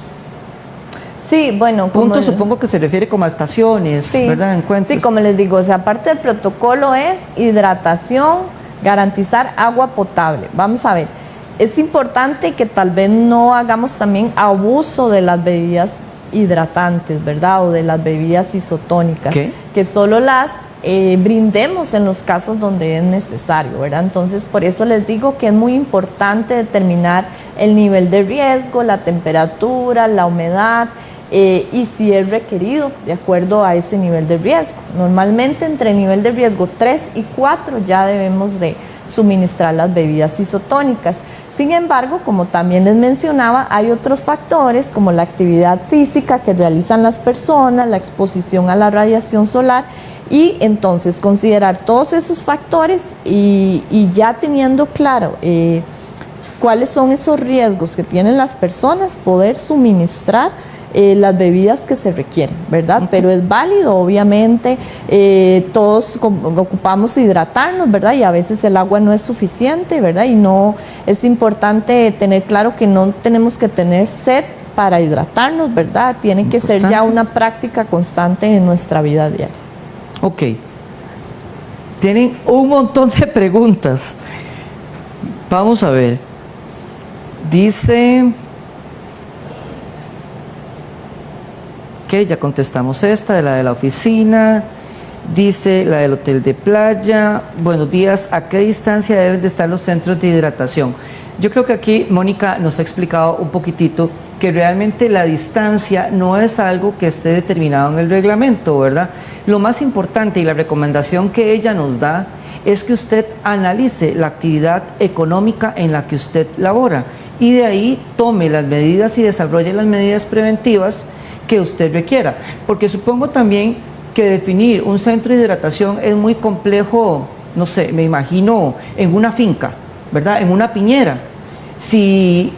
Sí, bueno, puntos supongo que se refiere como a estaciones, sí, ¿verdad? Encuentros. Sí, como les digo, o sea, aparte del protocolo es hidratación, garantizar agua potable. Vamos a ver, es importante que tal vez no hagamos también abuso de las bebidas hidratantes, ¿verdad? O de las bebidas isotónicas, que solo las brindemos en los casos donde es necesario, ¿verdad? Entonces, por eso les digo que es muy importante determinar el nivel de riesgo, la temperatura, la humedad, y si es requerido de acuerdo a ese nivel de riesgo. Normalmente entre nivel de riesgo 3 y 4 ya debemos de suministrar las bebidas isotónicas. Sin embargo, como también les mencionaba, hay otros factores como la actividad física que realizan las personas, la exposición a la radiación solar, y entonces considerar todos esos factores y ya teniendo claro cuáles son esos riesgos que tienen las personas, poder suministrar las bebidas que se requieren, ¿verdad? Pero es válido, obviamente, todos ocupamos hidratarnos, ¿verdad? Y a veces el agua no es suficiente, ¿verdad? Y no, es importante tener claro que no tenemos que tener sed para hidratarnos, ¿verdad? Tiene que ser ya una práctica constante en nuestra vida diaria. Ok. Tienen un montón de preguntas. Vamos a ver. Dice que ya contestamos esta, de la oficina. Dice la del hotel de playa. Buenos días, ¿a qué distancia deben de estar los centros de hidratación? Yo creo que aquí Mónica nos ha explicado un poquitito que realmente la distancia no es algo que esté determinado en el reglamento, ¿verdad? Lo más importante y la recomendación que ella nos da es que usted analice la actividad económica en la que usted labora y de ahí tome las medidas y desarrolle las medidas preventivas que usted requiera. Porque supongo también que definir un centro de hidratación es muy complejo, no sé, me imagino en una finca, ¿verdad? En una piñera. Si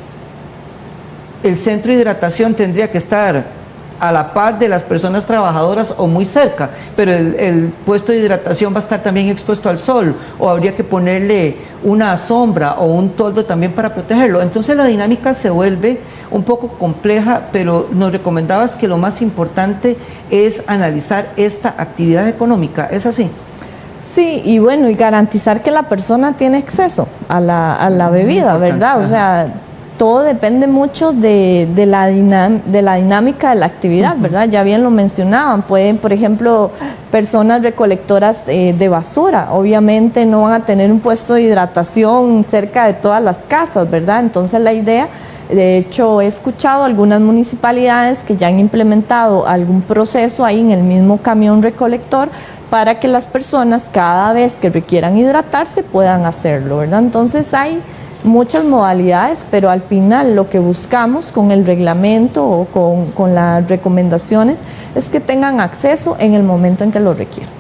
el centro de hidratación tendría que estar a la par de las personas trabajadoras o muy cerca, pero el puesto de hidratación va a estar también expuesto al sol, o habría que ponerle una sombra o un toldo también para protegerlo. Entonces la dinámica se vuelve un poco compleja, pero nos recomendabas que lo más importante es analizar esta actividad económica, ¿es así? Sí, y bueno, y garantizar que la persona tiene acceso a la bebida, ¿verdad? O sea, todo depende mucho de la dinámica de la actividad, ¿verdad? Ya bien lo mencionaban, pueden, por ejemplo, personas recolectoras de basura, obviamente no van a tener un puesto de hidratación cerca de todas las casas, ¿verdad? Entonces la idea, de hecho he escuchado algunas municipalidades que ya han implementado algún proceso ahí en el mismo camión recolector para que las personas cada vez que requieran hidratarse puedan hacerlo, ¿verdad? Entonces hay muchas modalidades, pero al final lo que buscamos con el reglamento o con las recomendaciones es que tengan acceso en el momento en que lo requieran.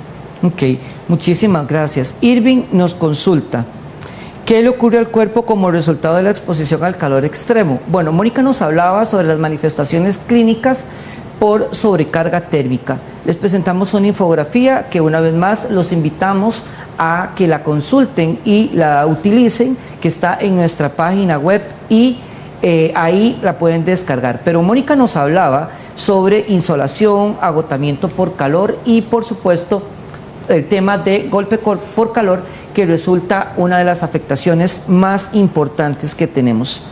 Ok, muchísimas gracias. Irving nos consulta, ¿qué le ocurre al cuerpo como resultado de la exposición al calor extremo? Bueno, Mónica nos hablaba sobre las manifestaciones clínicas por sobrecarga térmica. Les presentamos una infografía que una vez más los invitamos a que la consulten y la utilicen, que está en nuestra página web y ahí la pueden descargar. Pero Mónica nos hablaba sobre insolación, agotamiento por calor y por supuesto el tema de golpe por calor, que resulta una de las afectaciones más importantes que tenemos.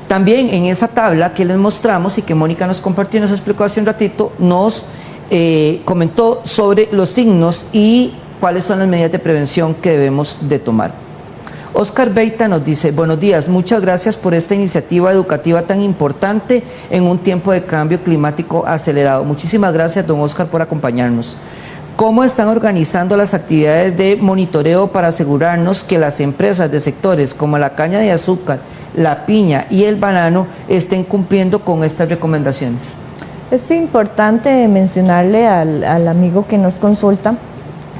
También en esa tabla que les mostramos y que Mónica nos compartió y nos explicó hace un ratito, nos comentó sobre los signos y cuáles son las medidas de prevención que debemos de tomar. Oscar Beita nos dice, buenos días, muchas gracias por esta iniciativa educativa tan importante en un tiempo de cambio climático acelerado. Muchísimas gracias, don Oscar, por acompañarnos. ¿Cómo están organizando las actividades de monitoreo para asegurarnos que las empresas de sectores como la caña de azúcar, la piña y el banano estén cumpliendo con estas recomendaciones? Es importante mencionarle al amigo que nos consulta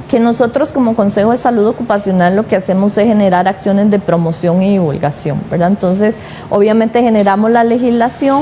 que nosotros como Consejo de Salud Ocupacional lo que hacemos es generar acciones de promoción y divulgación, ¿verdad? Entonces, obviamente generamos la legislación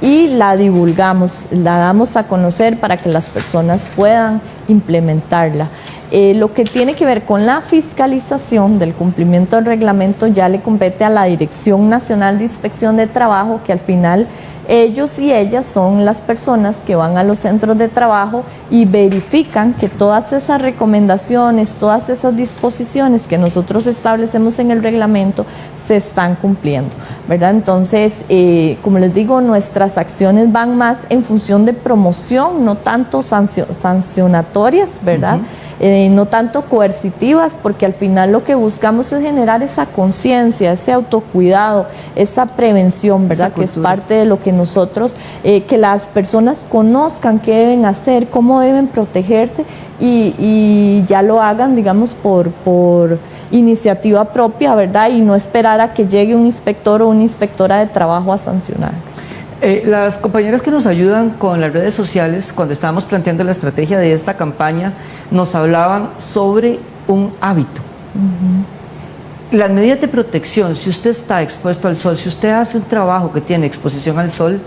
y la divulgamos, la damos a conocer para que las personas puedan implementarla. Lo que tiene que ver con la fiscalización del cumplimiento del reglamento ya le compete a la Dirección Nacional de Inspección de Trabajo, que al final ellos y ellas son las personas que van a los centros de trabajo y verifican que todas esas recomendaciones, todas esas disposiciones que nosotros establecemos en el reglamento se están cumpliendo, ¿verdad? Entonces, como les digo, nuestras acciones van más en función de promoción, no tanto sancionatorias, ¿verdad? No tanto coercitivas, porque al final lo que buscamos es generar esa conciencia, ese autocuidado, esa prevención, ¿verdad? Que es parte de lo que nosotros, que las personas conozcan qué deben hacer, cómo deben protegerse y ya lo hagan, digamos, por iniciativa propia, ¿verdad? Y no esperar a que llegue un inspector o una inspectora de trabajo a sancionar. Las compañeras que nos ayudan con las redes sociales, cuando estábamos planteando la estrategia de esta campaña, nos hablaban sobre un hábito. Las medidas de protección, si usted está expuesto al sol, si usted hace un trabajo que tiene exposición al sol,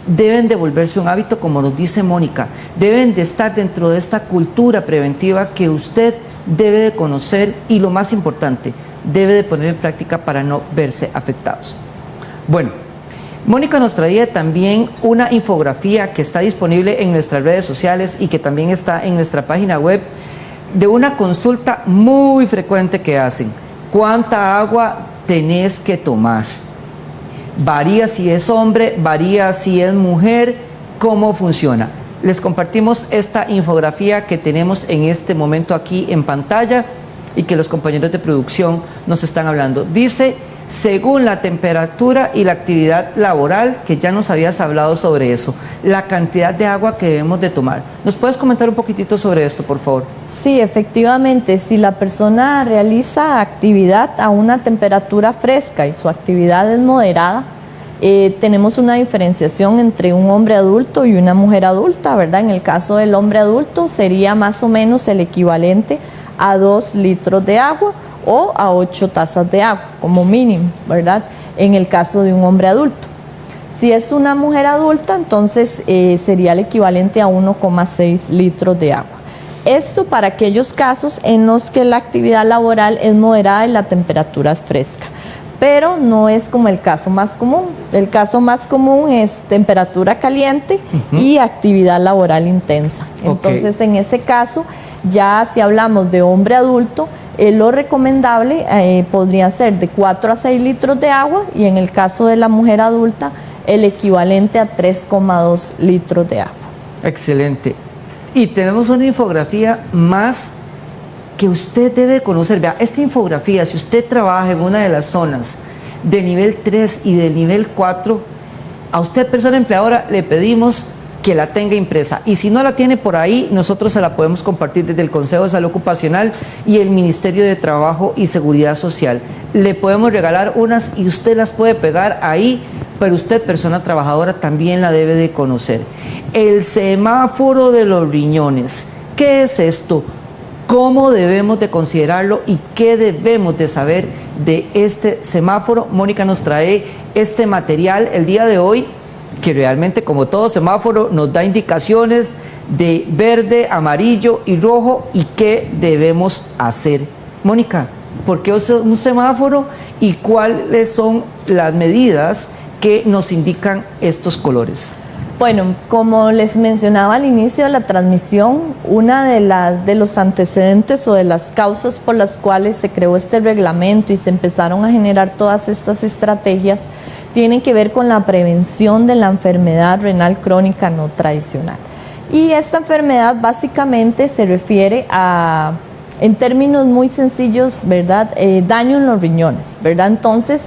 deben de volverse un hábito, como nos dice Mónica. Deben de estar dentro de esta cultura preventiva que usted debe de conocer y, lo más importante, debe de poner en práctica para no verse afectados. Bueno, Mónica nos traía también una infografía que está disponible en nuestras redes sociales y que también está en nuestra página web, de una consulta muy frecuente que hacen. ¿Cuánta agua tenés que tomar? Varía si es hombre, varía si es mujer, ¿cómo funciona? Les compartimos esta infografía que tenemos en este momento aquí en pantalla y que los compañeros de producción nos están hablando. Dice, según la temperatura y la actividad laboral, que ya nos habías hablado sobre eso, la cantidad de agua que debemos de tomar. ¿Nos puedes comentar un poquitito sobre esto, por favor? Sí, efectivamente, si la persona realiza actividad a una temperatura fresca y su actividad es moderada, tenemos una diferenciación entre un hombre adulto y una mujer adulta, ¿verdad? En el caso del hombre adulto sería más o menos el equivalente a 2 litros de agua o a 8 tazas de agua como mínimo, ¿verdad? En el caso de un hombre adulto. Si es una mujer adulta, entonces sería el equivalente a 1,6 litros de agua. Esto para aquellos casos en los que la actividad laboral es moderada y la temperatura es fresca, pero no es como el caso más común. El caso más común es temperatura caliente y actividad laboral intensa. Entonces, en ese caso, ya si hablamos de hombre adulto, lo recomendable podría ser de 4 a 6 litros de agua, y en el caso de la mujer adulta, el equivalente a 3,2 litros de agua. Excelente. Y tenemos una infografía más que usted debe conocer. Vea, esta infografía, si usted trabaja en una de las zonas de nivel 3 y de nivel 4, a usted, persona empleadora, le pedimos que la tenga impresa. Y si no la tiene por ahí, nosotros se la podemos compartir desde el Consejo de Salud Ocupacional y el Ministerio de Trabajo y Seguridad Social. Le podemos regalar unas y usted las puede pegar ahí, pero usted, persona trabajadora, también la debe de conocer. El semáforo de los riñones. ¿Qué es esto? ¿Cómo debemos de considerarlo y qué debemos de saber de este semáforo? Mónica nos trae este material el día de hoy, que realmente, como todo semáforo, nos da indicaciones de verde, amarillo y rojo y qué debemos hacer. Mónica, ¿por qué un semáforo y cuáles son las medidas que nos indican estos colores? Bueno, como les mencionaba al inicio de la transmisión, una de los antecedentes o de las causas por las cuales se creó este reglamento y se empezaron a generar todas estas estrategias tienen que ver con la prevención de la enfermedad renal crónica no tradicional. Y esta enfermedad básicamente se refiere a, en términos muy sencillos, ¿verdad?, daño en los riñones, ¿verdad? Entonces,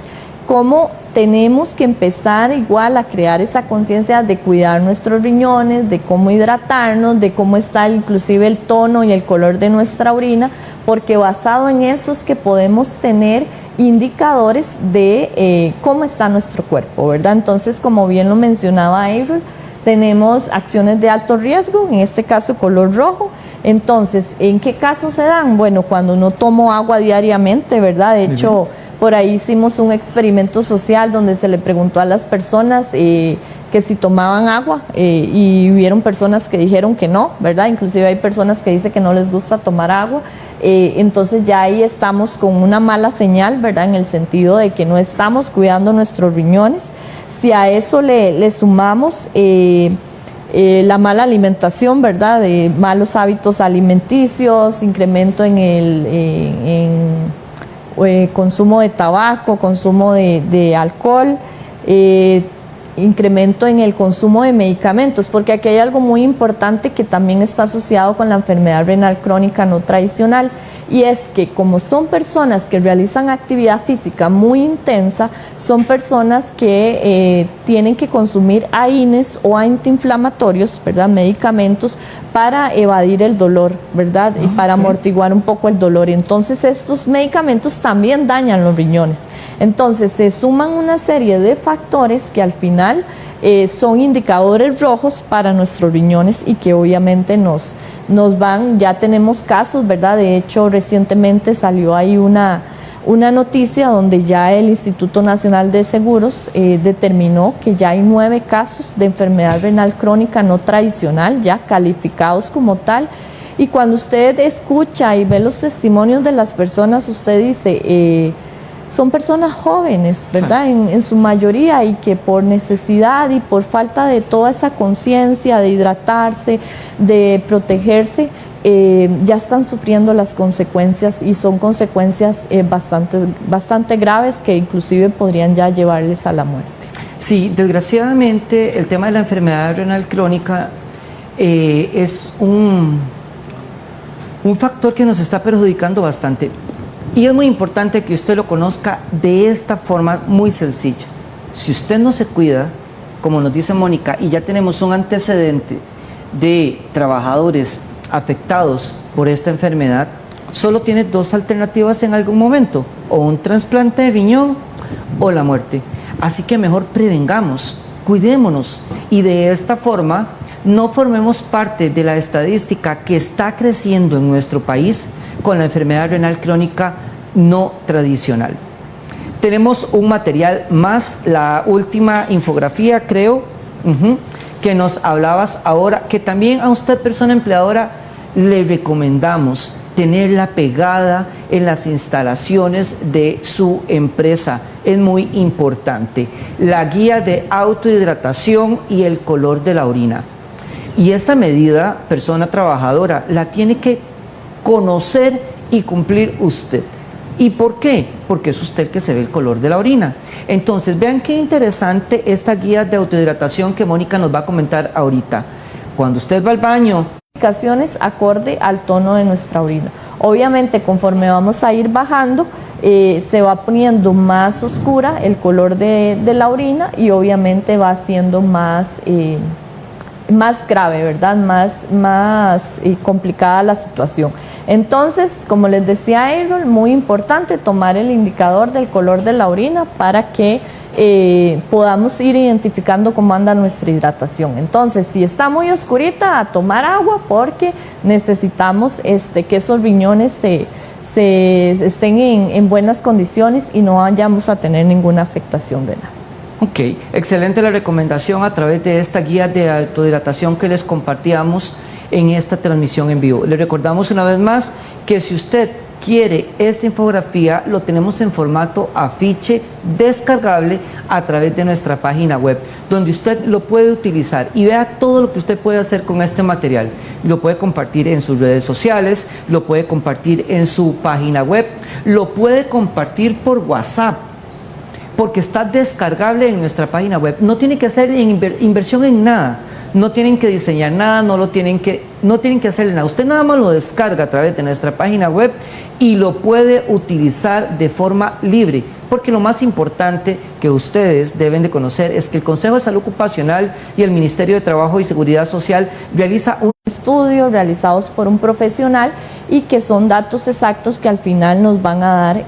¿cómo tenemos que empezar igual a crear esa conciencia de cuidar nuestros riñones, de cómo hidratarnos, de cómo está inclusive el tono y el color de nuestra orina? Porque basado en eso es que podemos tener indicadores de cómo está nuestro cuerpo, ¿verdad? Entonces, como bien lo mencionaba April, tenemos acciones de alto riesgo, en este caso color rojo. Entonces, ¿en qué casos se dan? Bueno, cuando no tomo agua diariamente, ¿verdad? De hecho, por ahí hicimos un experimento social donde se le preguntó a las personas que si tomaban agua y hubieron personas que dijeron que no, ¿verdad? Inclusive hay personas que dicen que no les gusta tomar agua. Entonces ya ahí estamos con una mala señal, ¿verdad? En el sentido de que no estamos cuidando nuestros riñones. Si a eso le sumamos la mala alimentación, ¿verdad? De malos hábitos alimenticios, incremento en el consumo de tabaco, consumo de alcohol, incremento en el consumo de medicamentos, porque aquí hay algo muy importante que también está asociado con la enfermedad renal crónica no tradicional, y es que como son personas que realizan actividad física muy intensa, son personas que tienen que consumir AINES o antiinflamatorios, ¿verdad?, medicamentos para evadir el dolor, ¿verdad?, y para amortiguar un poco el dolor. Entonces estos medicamentos también dañan los riñones. Entonces se suman una serie de factores que al final son indicadores rojos para nuestros riñones y que obviamente nos van, ya tenemos casos, ¿verdad? De hecho, recientemente salió ahí una noticia donde ya el Instituto Nacional de Seguros determinó que ya hay 9 casos de enfermedad renal crónica no tradicional, ya calificados como tal. Y cuando usted escucha y ve los testimonios de las personas, usted dice, son personas jóvenes, ¿verdad? En su mayoría, y que por necesidad y por falta de toda esa conciencia de hidratarse, de protegerse, ya están sufriendo las consecuencias, y son consecuencias bastante graves que inclusive podrían ya llevarles a la muerte. Sí, desgraciadamente el tema de la enfermedad renal crónica es un factor que nos está perjudicando bastante. Y es muy importante que usted lo conozca de esta forma muy sencilla. Si usted no se cuida, como nos dice Mónica, y ya tenemos un antecedente de trabajadores afectados por esta enfermedad, solo tiene 2 alternativas en algún momento: o un trasplante de riñón o la muerte. Así que mejor prevengamos, cuidémonos, y de esta forma no formemos parte de la estadística que está creciendo en nuestro país con la enfermedad renal crónica no tradicional. Tenemos un material más, la última infografía, creo, que nos hablabas ahora, que también a usted, persona empleadora, le recomendamos tenerla pegada en las instalaciones de su empresa. Es muy importante. La guía de autohidratación y el color de la orina. Y esta medida, persona trabajadora, la tiene que conocer y cumplir usted. ¿Y por qué? Porque es usted el que se ve el color de la orina. Entonces, vean qué interesante esta guía de autohidratación que Mónica nos va a comentar ahorita. Cuando usted va al baño, indicaciones acorde al tono de nuestra orina. Obviamente, conforme vamos a ir bajando, se va poniendo más oscura el color de la orina y obviamente va siendo más grave, ¿verdad? Más complicada la situación. Entonces, como les decía Aaron, muy importante tomar el indicador del color de la orina para que podamos ir identificando cómo anda nuestra hidratación. Entonces, si está muy oscurita, a tomar agua porque necesitamos que esos riñones estén en buenas condiciones y no vayamos a tener ninguna afectación renal. Ok, excelente la recomendación a través de esta guía de autohidratación que les compartíamos en esta transmisión en vivo. Le recordamos una vez más que si usted quiere esta infografía, lo tenemos en formato afiche descargable a través de nuestra página web, donde usted lo puede utilizar y vea todo lo que usted puede hacer con este material. Lo puede compartir en sus redes sociales, lo puede compartir en su página web, lo puede compartir por WhatsApp, porque está descargable en nuestra página web. No tiene que hacer inversión en nada, no tienen que diseñar nada, no tienen que hacerle nada. Usted nada más lo descarga a través de nuestra página web y lo puede utilizar de forma libre, porque lo más importante que ustedes deben de conocer es que el Consejo de Salud Ocupacional y el Ministerio de Trabajo y Seguridad Social realiza un estudio realizados por un profesional y que son datos exactos que al final nos van a dar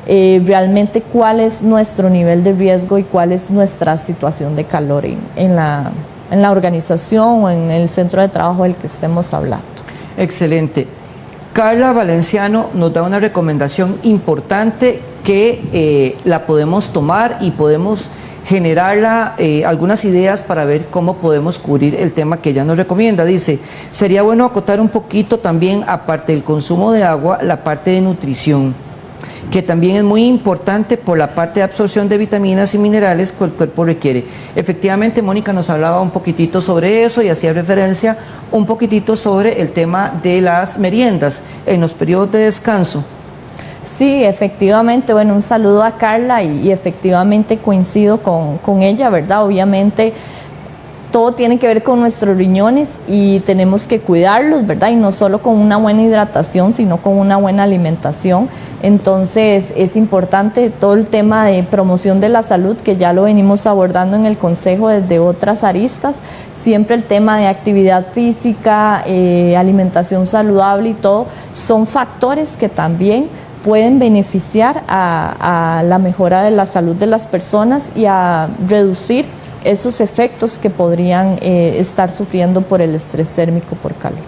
realmente cuál es nuestro nivel de riesgo y cuál es nuestra situación de calor en la organización o en el centro de trabajo del que estemos hablando. Excelente. Carla Valenciano nos da una recomendación importante que la podemos tomar y podemos generarla, algunas ideas para ver cómo podemos cubrir el tema que ella nos recomienda. Dice, sería bueno acotar un poquito también, aparte del consumo de agua, la parte de nutrición, que también es muy importante por la parte de absorción de vitaminas y minerales que el cuerpo requiere. Efectivamente, Mónica nos hablaba un poquitito sobre eso y hacía referencia un poquitito sobre el tema de las meriendas en los periodos de descanso. Sí, efectivamente, bueno, un saludo a Carla y efectivamente coincido con ella, ¿verdad? Obviamente todo tiene que ver con nuestros riñones y tenemos que cuidarlos, ¿verdad? Y no solo con una buena hidratación, sino con una buena alimentación. Entonces es importante todo el tema de promoción de la salud, que ya lo venimos abordando en el Consejo desde otras aristas. Siempre el tema de actividad física, alimentación saludable y todo, son factores que también pueden beneficiar a la mejora de la salud de las personas y a reducir esos efectos que podrían estar sufriendo por el estrés térmico por calor.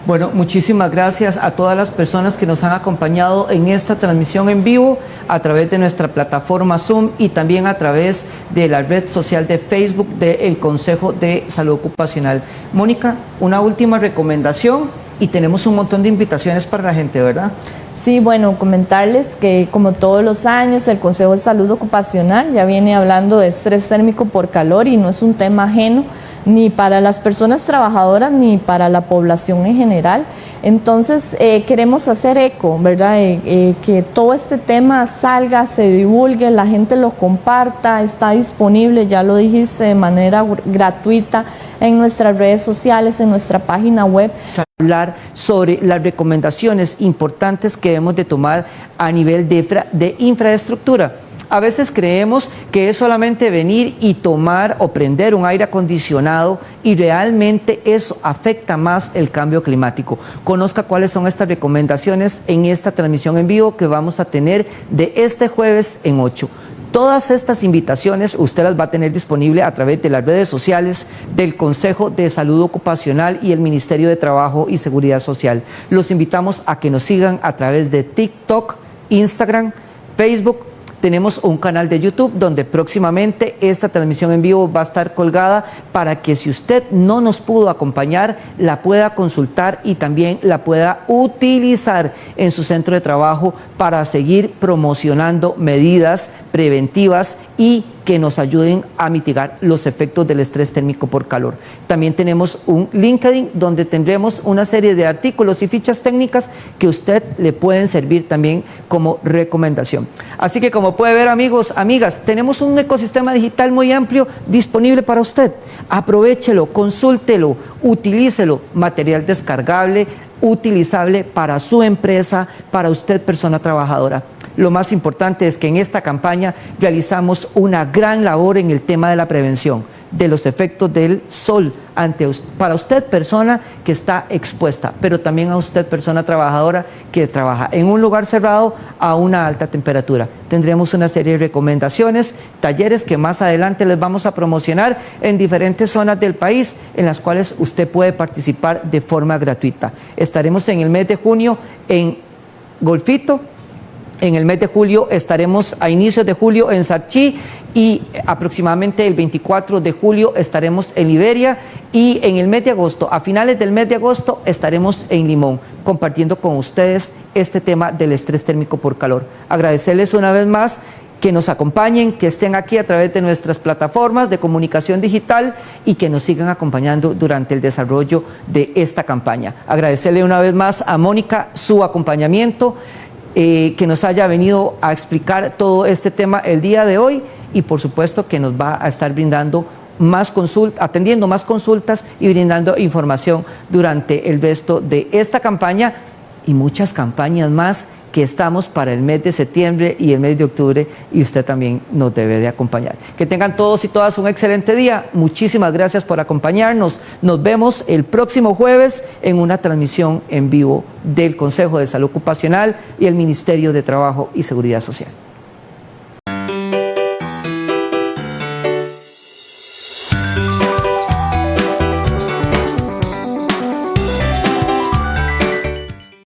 Bueno, muchísimas gracias a todas las personas que nos han acompañado en esta transmisión en vivo a través de nuestra plataforma Zoom y también a través de la red social de Facebook del Consejo de Salud Ocupacional. Mónica, una última recomendación y tenemos un montón de invitaciones para la gente, ¿verdad? Sí, bueno, comentarles que como todos los años el Consejo de Salud Ocupacional ya viene hablando de estrés térmico por calor y no es un tema ajeno ni para las personas trabajadoras ni para la población en general. Entonces queremos hacer eco, ¿verdad? Que todo este tema salga, se divulgue, la gente lo comparta, está disponible, ya lo dijiste, de manera gratuita en nuestras redes sociales, en nuestra página web. Hablar sobre las recomendaciones importantes que debemos de tomar a nivel de infraestructura. A veces creemos que es solamente venir y tomar o prender un aire acondicionado y realmente eso afecta más el cambio climático. Conozca cuáles son estas recomendaciones en esta transmisión en vivo que vamos a tener de este jueves en 8. Todas estas invitaciones usted las va a tener disponible a través de las redes sociales del Consejo de Salud Ocupacional y el Ministerio de Trabajo y Seguridad Social. Los invitamos a que nos sigan a través de TikTok, Instagram, Facebook, tenemos un canal de YouTube donde próximamente esta transmisión en vivo va a estar colgada para que si usted no nos pudo acompañar, la pueda consultar y también la pueda utilizar en su centro de trabajo para seguir promocionando medidas preventivas y que nos ayuden a mitigar los efectos del estrés térmico por calor. También tenemos un LinkedIn donde tendremos una serie de artículos y fichas técnicas que usted le pueden servir también como recomendación. Así que como puede ver, amigos, amigas, tenemos un ecosistema digital muy amplio disponible para usted. Aprovéchelo, consúltelo, utilícelo, material descargable, utilizable para su empresa, para usted persona trabajadora. Lo más importante es que en esta campaña realizamos una gran labor en el tema de la prevención de los efectos del sol para usted persona que está expuesta, pero también a usted persona trabajadora que trabaja en un lugar cerrado a una alta temperatura. Tendremos una serie de recomendaciones, talleres que más adelante les vamos a promocionar en diferentes zonas del país en las cuales usted puede participar de forma gratuita. Estaremos en el mes de junio en Golfito. En el mes de julio estaremos a inicios de julio en Sarchí y aproximadamente el 24 de julio estaremos en Liberia y en el mes de agosto, a finales del mes de agosto, estaremos en Limón compartiendo con ustedes este tema del estrés térmico por calor. Agradecerles una vez más que nos acompañen, que estén aquí a través de nuestras plataformas de comunicación digital y que nos sigan acompañando durante el desarrollo de esta campaña. Agradecerle una vez más a Mónica su acompañamiento, que nos haya venido a explicar todo este tema el día de hoy y por supuesto que nos va a estar brindando atendiendo más consultas y brindando información durante el resto de esta campaña y muchas campañas más que estamos para el mes de septiembre y el mes de octubre y usted también nos debe de acompañar. Que tengan todos y todas un excelente día. Muchísimas gracias por acompañarnos. Nos vemos el próximo jueves en una transmisión en vivo del Consejo de Salud Ocupacional y el Ministerio de Trabajo y Seguridad Social.